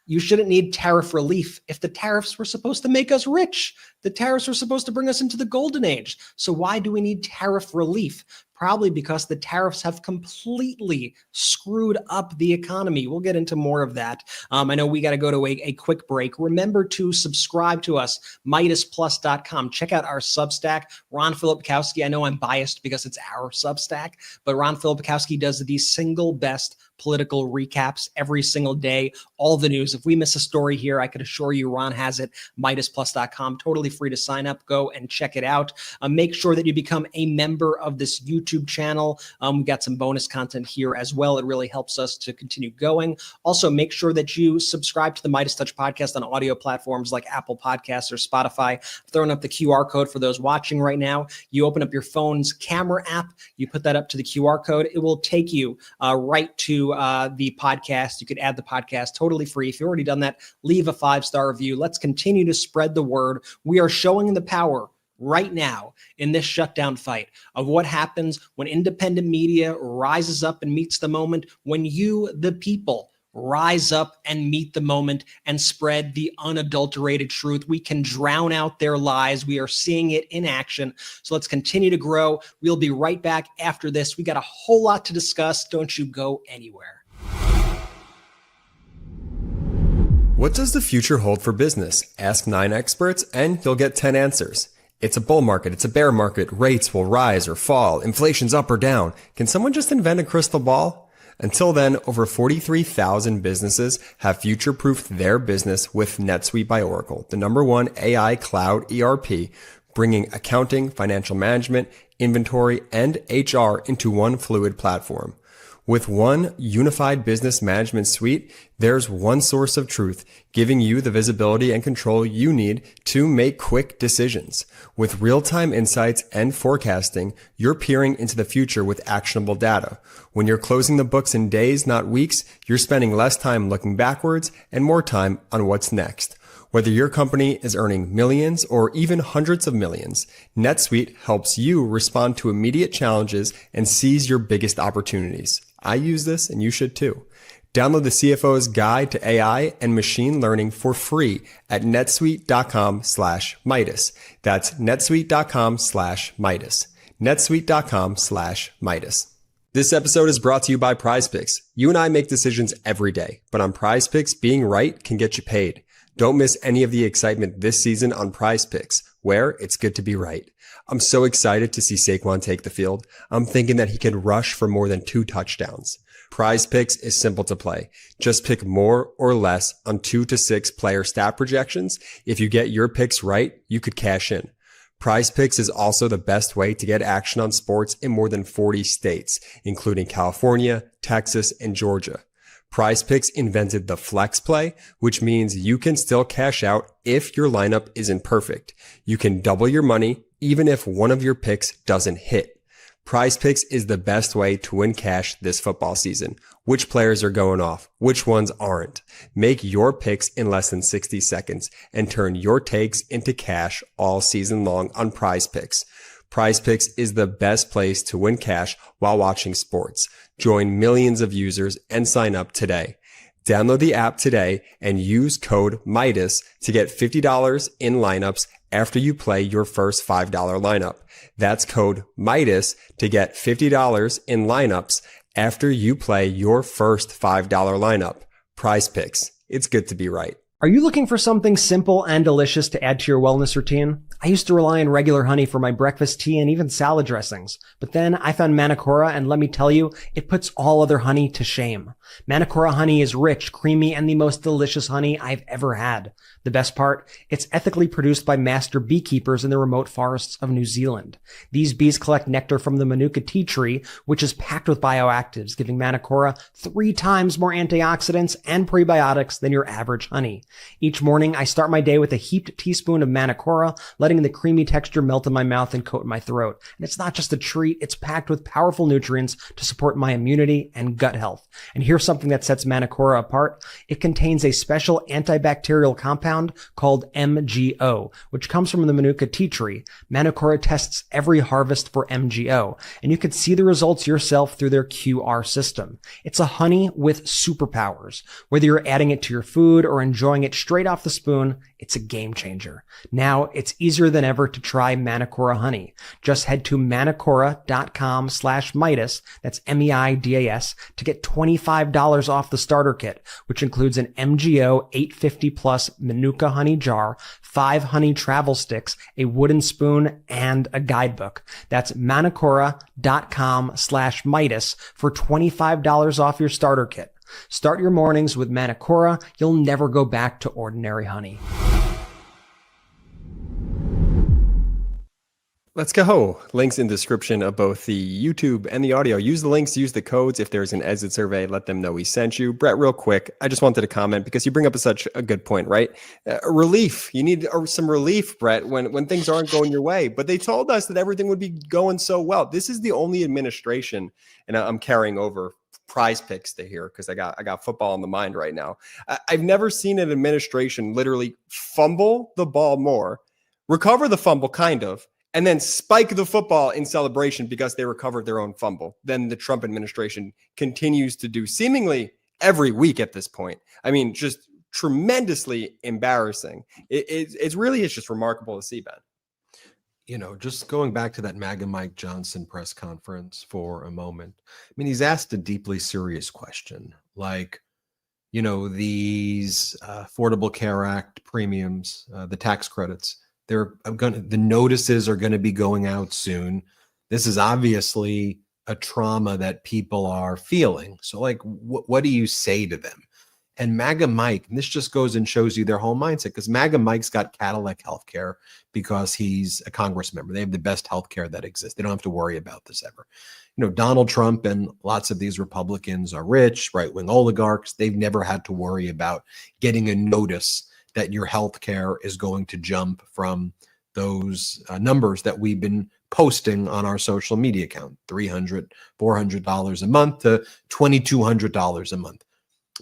You shouldn't need tariff relief if the tariffs were supposed to make us rich. The tariffs were supposed to bring us into the golden age. So why do we need tariff relief? Probably because the tariffs have completely screwed up the economy. We'll get into more of that. I know we got to go to a quick break. Remember to subscribe to us, MeidasPlus.com. Check out our Substack. Ron Filipkowski, I know I'm biased because it's our Substack, but Ron Filipkowski does the single best political recaps every single day, all the news. If we miss a story here, I could assure you Ron has it, MeidasPlus.com. Totally free to sign up. Go and check it out. Make sure that you become a member of this YouTube channel. We got some bonus content here as well. It really helps us to continue going. Also, make sure that you subscribe to the MeidasTouch Podcast on audio platforms like Apple Podcasts or Spotify. I'm throwing up the QR code for those watching right now. You open up your phone's camera app, you put that up to the QR code. It will take you right to the podcast. You could add the podcast totally free. If you've already done that, leave a 5-star review. Let's continue to spread the word. We are showing the power right now in this shutdown fight of what happens when independent media rises up and meets the moment, when you, the people, rise up and meet the moment and spread the unadulterated truth. We can drown out their lies. We are seeing it in action. So let's continue to grow. We'll be right back after this. We got a whole lot to discuss. Don't you go anywhere. What does the future hold for business? Ask 9 experts and you'll get 10 answers. It's a bull market. It's a bear market. Rates will rise or fall. Inflation's up or down. Can someone just invent a crystal ball? Until then, over 43,000 businesses have future-proofed their business with NetSuite by Oracle, the #1 AI cloud ERP, bringing accounting, financial management, inventory, and HR into one fluid platform. With one unified business management suite, there's one source of truth, giving you the visibility and control you need to make quick decisions. With real-time insights and forecasting, you're peering into the future with actionable data. When you're closing the books in days, not weeks, you're spending less time looking backwards and more time on what's next. Whether your company is earning millions or even hundreds of millions, NetSuite helps you respond to immediate challenges and seize your biggest opportunities. I use this and you should too. Download the CFO's Guide to AI and Machine Learning for free at netsuite.com/Meidas. That's netsuite.com/Meidas. netsuite.com/Meidas. This episode is brought to you by PrizePicks. You and I make decisions every day, but on PrizePicks, being right can get you paid. Don't miss any of the excitement this season on PrizePicks, where it's good to be right. I'm so excited to see Saquon take the field. I'm thinking that he could rush for more than 2 touchdowns. Prize Picks is simple to play. Just pick more or less on 2 to 6 player stat projections. If you get your picks right, you could cash in. Prize Picks is also the best way to get action on sports in more than 40 states, including California, Texas, and Georgia. Prize Picks invented the flex play, which means you can still cash out if your lineup isn't perfect. You can double your money even if one of your picks doesn't hit. Prize Picks is the best way to win cash this football season. Which players are going off? Which ones aren't? Make your picks in less than 60 seconds and turn your takes into cash all season long on Prize Picks. Prize Picks is the best place to win cash while watching sports. Join millions of users and sign up today. Download the app today and use code Meidas to get $50 in lineups after you play your first $5 lineup. That's code Meidas to get $50 in lineups after you play your first $5 lineup. Prize Picks. It's good to be right. Are you looking for something simple and delicious to add to your wellness routine? I used to rely on regular honey for my breakfast tea and even salad dressings. But then I found Manacora, and let me tell you, it puts all other honey to shame. Manacora honey is rich, creamy, and the most delicious honey I've ever had. The best part? It's ethically produced by master beekeepers in the remote forests of New Zealand. These bees collect nectar from the manuka tea tree, which is packed with bioactives, giving Manacora 3 times more antioxidants and prebiotics than your average honey. Each morning, I start my day with a heaped teaspoon of Manacora, letting the creamy texture melt in my mouth and coat my throat. And it's not just a treat, it's packed with powerful nutrients to support my immunity and gut health. And here's something that sets Manacora apart. It contains a special antibacterial compound called MGO, which comes from the manuka tea tree. Manacora tests every harvest for MGO, and you can see the results yourself through their QR system. It's a honey with superpowers. Whether you're adding it to your food or enjoying it straight off the spoon, it's a game changer. Now it's easier than ever to try Manacora honey. Just head to manacora.com/Meidas, that's MEIDAS, to get $25 off the starter kit, which includes an MGO 850 plus Manuka honey jar, 5 honey travel sticks, a wooden spoon, and a guidebook. That's manacora.com/Meidas for $25 off your starter kit. Start your mornings with Manacora. You'll never go back to ordinary honey. Let's go. Links in description of both the YouTube and the audio. Use the links, use the codes. If there's an exit survey, let them know we sent you. Brett, real quick, I just wanted to comment because you bring up such a good point, right? Relief. You need some relief, Brett, when things aren't going your way. But they told us that everything would be going so well. This is the only administration, and I'm carrying over Prize Picks to here because I got football on the mind right now. I've never seen an administration literally fumble the ball more, recover the fumble kind of, and then spike the football in celebration because they recovered their own fumble than the Trump administration continues to do seemingly every week at this point. I mean, just tremendously embarrassing. It really is just remarkable to see, Ben. You know, just going back to that MAGA Mike Johnson press conference for a moment. I mean, he's asked a deeply serious question, like, you know, these Affordable Care Act premiums, the tax credits, the notices are going to be going out soon. This is obviously a trauma that people are feeling. So like, what do you say to them? And MAGA Mike, and this just goes and shows you their whole mindset, because MAGA Mike's got Cadillac healthcare because he's a Congress member. They have the best healthcare that exists. They don't have to worry about this ever. You know, Donald Trump and lots of these Republicans are rich, right-wing oligarchs. They've never had to worry about getting a notice that your healthcare is going to jump from those numbers that we've been posting on our social media account, $300, $400 a month to $2,200 a month.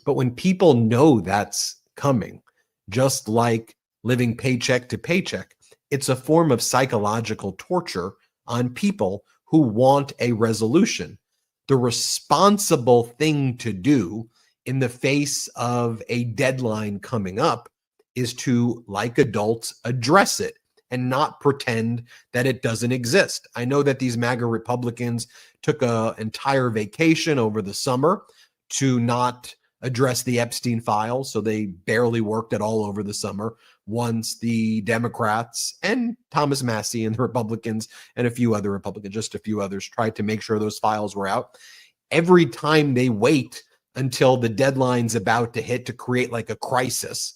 But when people know that's coming, just like living paycheck to paycheck, it's a form of psychological torture on people who want a resolution. The responsible thing to do in the face of a deadline coming up is to, like adults, address it and not pretend that it doesn't exist. I know that these MAGA Republicans took an entire vacation over the summer to not address the Epstein files, so they barely worked at all over the summer once the Democrats and Thomas Massie and the Republicans and a few other Republicans, just a few others, tried to make sure those files were out. every time they wait until the deadline's about to hit to create like a crisis.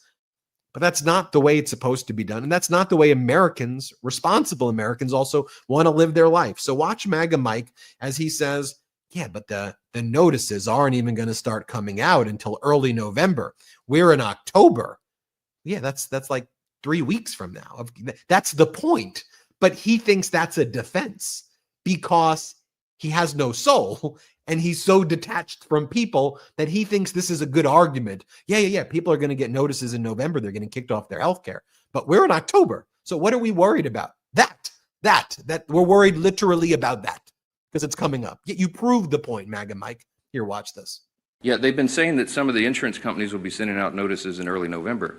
But that's not the way it's supposed to be done. And that's not the way Americans, responsible Americans, also want to live their life. So watch MAGA Mike as he says, yeah, but the notices aren't even going to start coming out until early November. We're in October. Yeah, that's like 3 weeks from now. That's the point. But he thinks that's a defense because he has no soul and he's so detached from people that he thinks this is a good argument. Yeah. People are going to get notices in November. They're getting kicked off their health care. But we're in October. So what are we worried about? That we're worried literally about that because it's coming up. You proved the point, MAGA Mike. Here, watch this. Yeah, they've been saying that some of the insurance companies will be sending out notices in early November.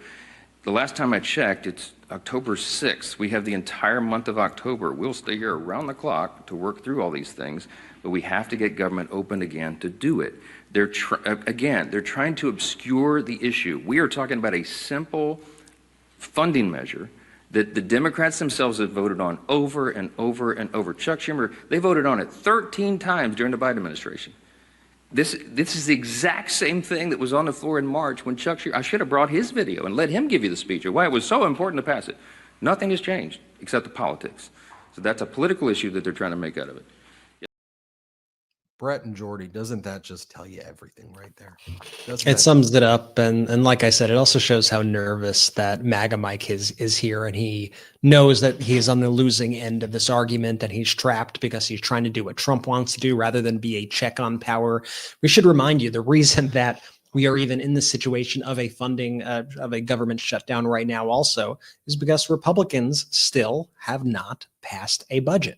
The last time I checked, it's October 6th. We have the entire month of October. We'll stay here around the clock to work through all these things, but we have to get government open again to do it. They're trying to obscure the issue. We are talking about a simple funding measure that the Democrats themselves have voted on over and over and over. Chuck Schumer, they voted on it 13 times during the Biden administration. This is the exact same thing that was on the floor in March when Chuck Schumer, I should have brought his video and let him give you the speech of why it was so important to pass it. Nothing has changed except the politics. So that's a political issue that they're trying to make out of it. Brett and Jordy, doesn't that just tell you everything right there? It sums it up. And like I said, it also shows how nervous that MAGA Mike is here. And he knows that he's on the losing end of this argument and he's trapped because he's trying to do what Trump wants to do rather than be a check on power. We should remind you the reason that we are even in the situation of a funding of a government shutdown right now also is because Republicans still have not passed a budget.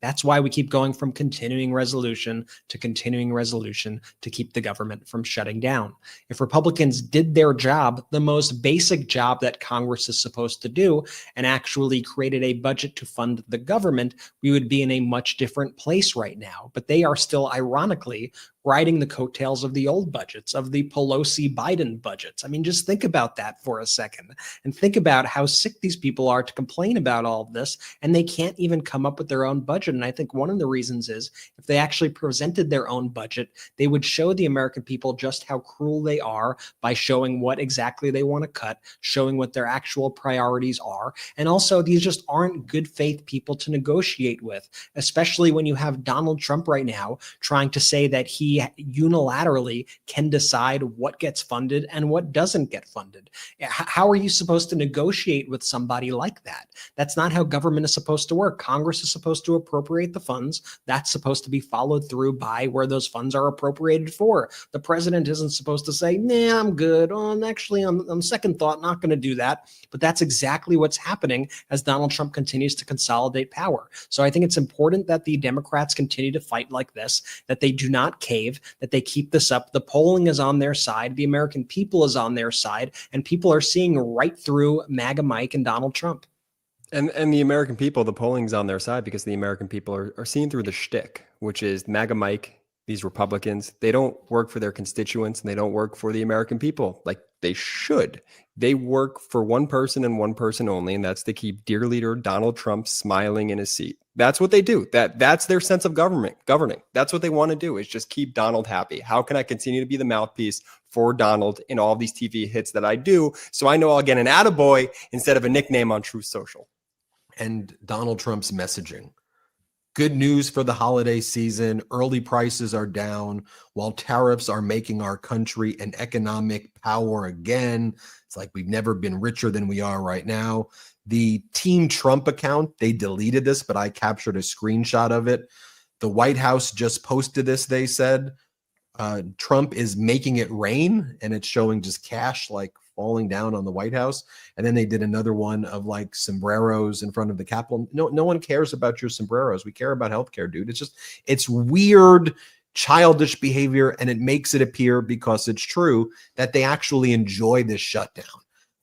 That's why we keep going from continuing resolution to keep the government from shutting down. If Republicans did their job, the most basic job that Congress is supposed to do, and actually created a budget to fund the government, we would be in a much different place right now. But they are still, ironically, riding the coattails of the old budgets, of the Pelosi-Biden budgets. I mean, just think about that for a second and think about how sick these people are to complain about all of this, and they can't even come up with their own budget. And I think one of the reasons is if they actually presented their own budget, they would show the American people just how cruel they are by showing what exactly they want to cut, showing what their actual priorities are. And also, these just aren't good faith people to negotiate with, especially when you have Donald Trump right now trying to say that he unilaterally can decide what gets funded and what doesn't get funded. How are you supposed to negotiate with somebody like that? That's not how government is supposed to work. Congress is supposed to appropriate the funds. That's supposed to be followed through by where those funds are appropriated for. The president isn't supposed to say, nah, I'm good. I'm actually on second thought, not going to do that. But that's exactly what's happening as Donald Trump continues to consolidate power. So I think it's important that the Democrats continue to fight like this, that they do not cave, that they keep this up. The polling is on their side. The American people is on their side, and people are seeing right through MAGA Mike and Donald Trump. And the American people, the polling's on their side because the American people are seeing through the shtick, which is MAGA Mike, these Republicans, they don't work for their constituents and they don't work for the American people like they should. They work for one person and one person only, and that's to keep dear leader Donald Trump smiling in his seat. That's what they do. That's their sense of governing. That's what they want to do, is just keep Donald happy. How can I continue to be the mouthpiece for Donald in all of these TV hits that I do, so I know I'll get an attaboy instead of a nickname on Truth Social? And Donald Trump's messaging. Good news for the holiday season. Early prices are down while tariffs are making our country an economic power again. It's like we've never been richer than we are right now. The Team Trump account, they deleted this, but I captured a screenshot of it. The White House just posted this. They said Trump is making it rain, and it's showing just cash like falling down on the White House. And then they did another one of like sombreros in front of the Capitol. No one cares about your sombreros. We care about healthcare, dude. It's weird, childish behavior, and it makes it appear, because it's true, that they actually enjoy this shutdown.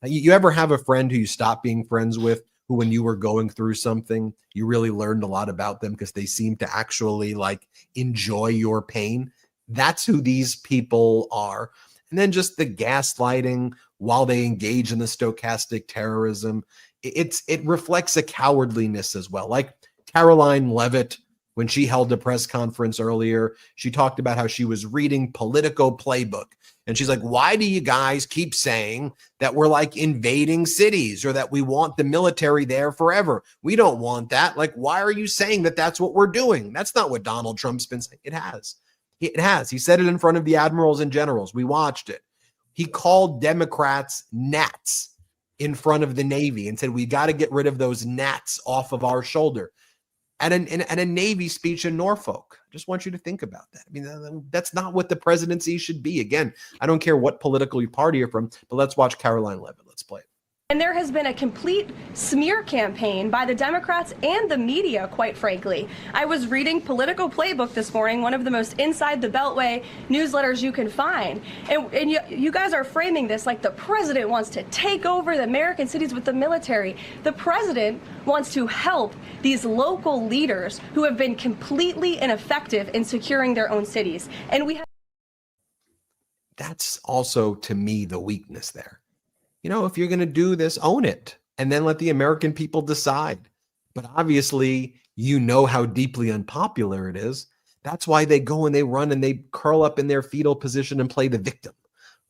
You ever have a friend who you stopped being friends with, who when you were going through something, you really learned a lot about them because they seem to actually like enjoy your pain? That's who these people are. And then just the gaslighting while they engage in the stochastic terrorism. It reflects a cowardliness as well. Like Caroline Leavitt, when she held a press conference earlier. She talked about how she was reading Politico Playbook. And she's like, why do you guys keep saying that we're like invading cities or that we want the military there forever? We don't want that. Like, why are you saying that that's what we're doing? That's not what Donald Trump's been saying. It has. It has. He said it in front of the admirals and generals. We watched it. He called Democrats gnats in front of the Navy and said, we got to get rid of those gnats off of our shoulder. At a Navy speech in Norfolk. I just want you to think about that. I mean, that's not what the presidency should be. Again, I don't care what political party you're from, but let's watch Caroline Levitt. Let's play it. And there has been a complete smear campaign by the Democrats and the media, quite frankly. I was reading Politico Playbook this morning, one of the most inside the Beltway newsletters you can find. And you guys are framing this like the president wants to take over the American cities with the military. The president wants to help these local leaders who have been completely ineffective in securing their own cities. And we have. That's also, to me, the weakness there. You know, if you're going to do this, own it and then let the American people decide. But obviously, you know how deeply unpopular it is. That's why they go and they run and they curl up in their fetal position and play the victim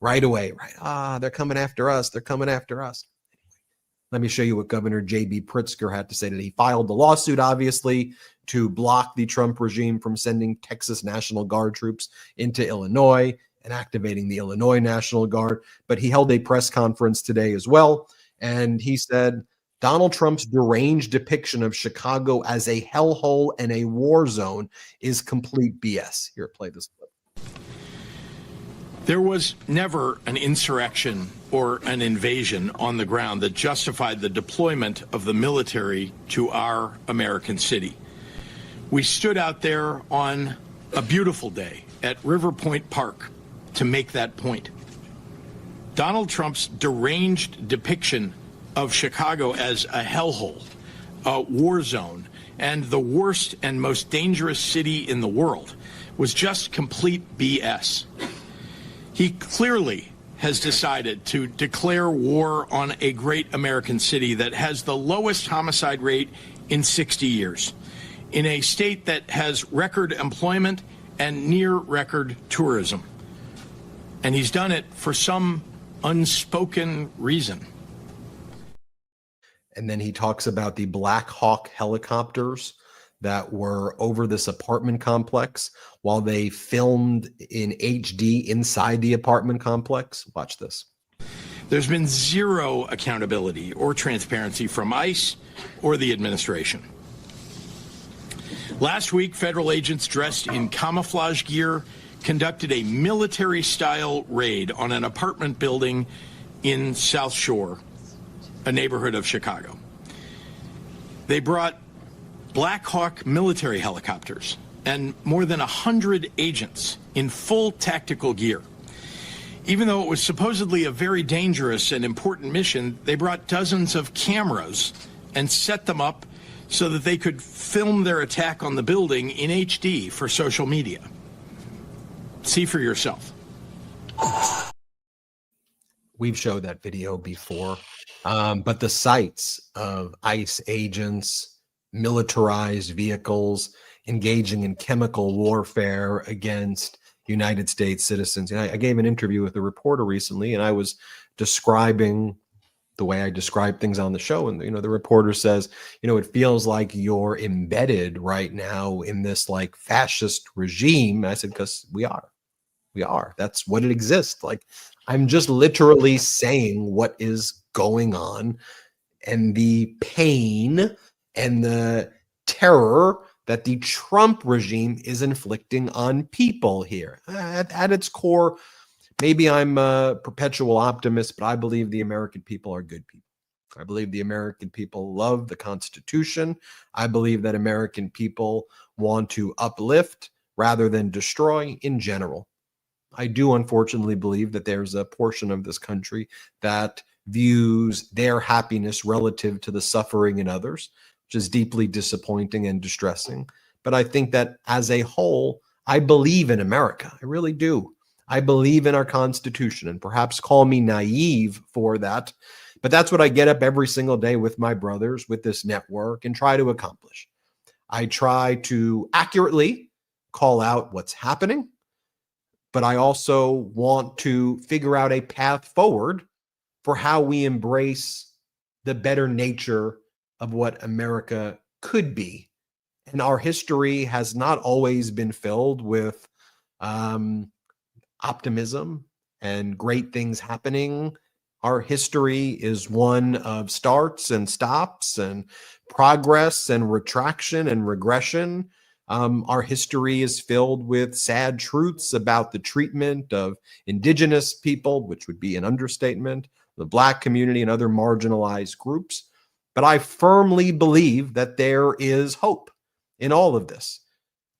right away. Right. They're coming after us. They're coming after us. Let me show you what Governor J.B. Pritzker had to say today. He filed the lawsuit, obviously, to block the Trump regime from sending Texas National Guard troops into Illinois and activating the Illinois National Guard. But he held a press conference today as well. And he said, Donald Trump's deranged depiction of Chicago as a hellhole and a war zone is complete BS. Here, play this clip. There was never an insurrection or an invasion on the ground that justified the deployment of the military to our American city. We stood out there on a beautiful day at River Point Park to make that point. Donald Trump's deranged depiction of Chicago as a hellhole, a war zone, and the worst and most dangerous city in the world was just complete BS. He clearly has decided to declare war on a great American city that has the lowest homicide rate in 60 years, in a state that has record employment and near record tourism. And he's done it for some unspoken reason. And then he talks about the Black Hawk helicopters that were over this apartment complex while they filmed in HD inside the apartment complex. Watch this. There's been zero accountability or transparency from ICE or the administration. Last week, federal agents dressed in camouflage gear conducted a military-style raid on an apartment building in South Shore, a neighborhood of Chicago. They brought Black Hawk military helicopters and more than 100 agents in full tactical gear. Even though it was supposedly a very dangerous and important mission, they brought dozens of cameras and set them up so that they could film their attack on the building in HD for social media. See for yourself. We've showed that video before, but the sights of ICE agents, militarized vehicles engaging in chemical warfare against United States citizens. And I gave an interview with a reporter recently, and I was describing the way I describe things on the show. And, the reporter says, it feels like you're embedded right now in this like fascist regime. And I said, because we are. That's what it exists. Like, I'm just literally saying what is going on and the pain and the terror that the Trump regime is inflicting on people here. At its core, maybe I'm a perpetual optimist, but I believe the American people are good people. I believe the American people love the Constitution. I believe that American people want to uplift rather than destroy in general. I do unfortunately believe that there's a portion of this country that views their happiness relative to the suffering in others, which is deeply disappointing and distressing. But I think that as a whole, I believe in America. I really do. I believe in our Constitution, and perhaps call me naive for that. But that's what I get up every single day with my brothers, with this network, and try to accomplish. I try to accurately call out what's happening, but I also want to figure out a path forward for how we embrace the better nature of what America could be. And our history has not always been filled with optimism and great things happening. Our history is one of starts and stops and progress and retraction and regression. Our history is filled with sad truths about the treatment of indigenous people, which would be an understatement, the Black community and other marginalized groups. But I firmly believe that there is hope in all of this.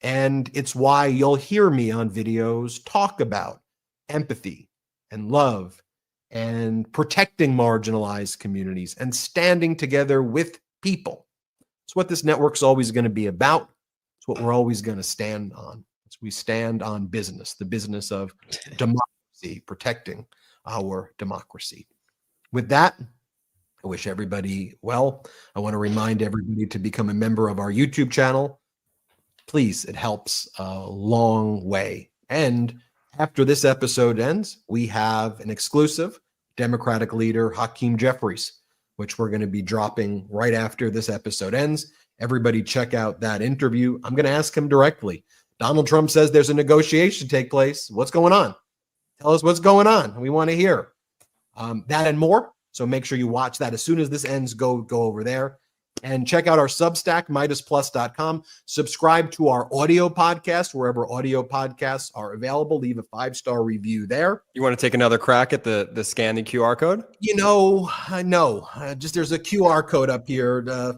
And it's why you'll hear me on videos talk about empathy and love and protecting marginalized communities and standing together with people. It's what this network's always going to be about. It's what we're always going to stand on. We stand on business, the business of democracy, protecting our democracy. With that, I wish everybody well. I want to remind everybody to become a member of our YouTube channel. Please, it helps a long way. And after this episode ends, we have an exclusive Democratic leader, Hakeem Jeffries, which we're going to be dropping right after this episode ends. Everybody check out that interview. I'm going to ask him directly. Donald Trump says there's a negotiation take place. What's going on? Tell us what's going on. We want to hear that and more. So make sure you watch that. As soon as this ends, go over there and check out our Substack, MeidasPlus.com. Subscribe to our audio podcast, wherever audio podcasts are available. Leave a 5-star review there. You want to take another crack at the scan the QR code? You know, no. Just there's a QR code up here.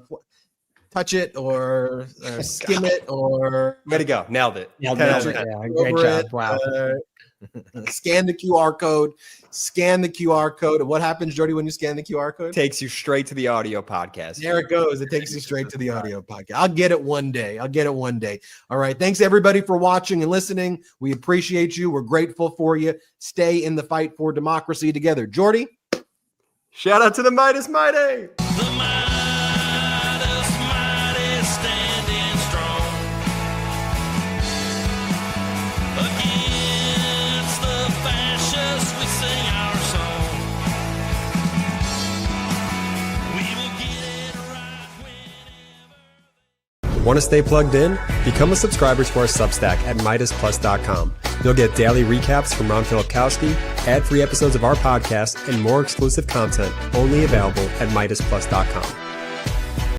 Touch it or skim it or... Way to go. Nailed it. Yeah, great job. Wow. Scan the QR code. Scan the QR code. What happens, Jordy, when you scan the QR code? Takes you straight to the audio podcast. There it goes. It takes you straight to the audio podcast. I'll get it one day. All right. Thanks, everybody, for watching and listening. We appreciate you. We're grateful for you. Stay in the fight for democracy together. Jordy? Shout out to the Meidas Mighty. Want to stay plugged in? Become a subscriber to our Substack at MeidasPlus.com. You'll get daily recaps from Ron Filipkowski, ad-free episodes of our podcast, and more exclusive content only available at MeidasPlus.com.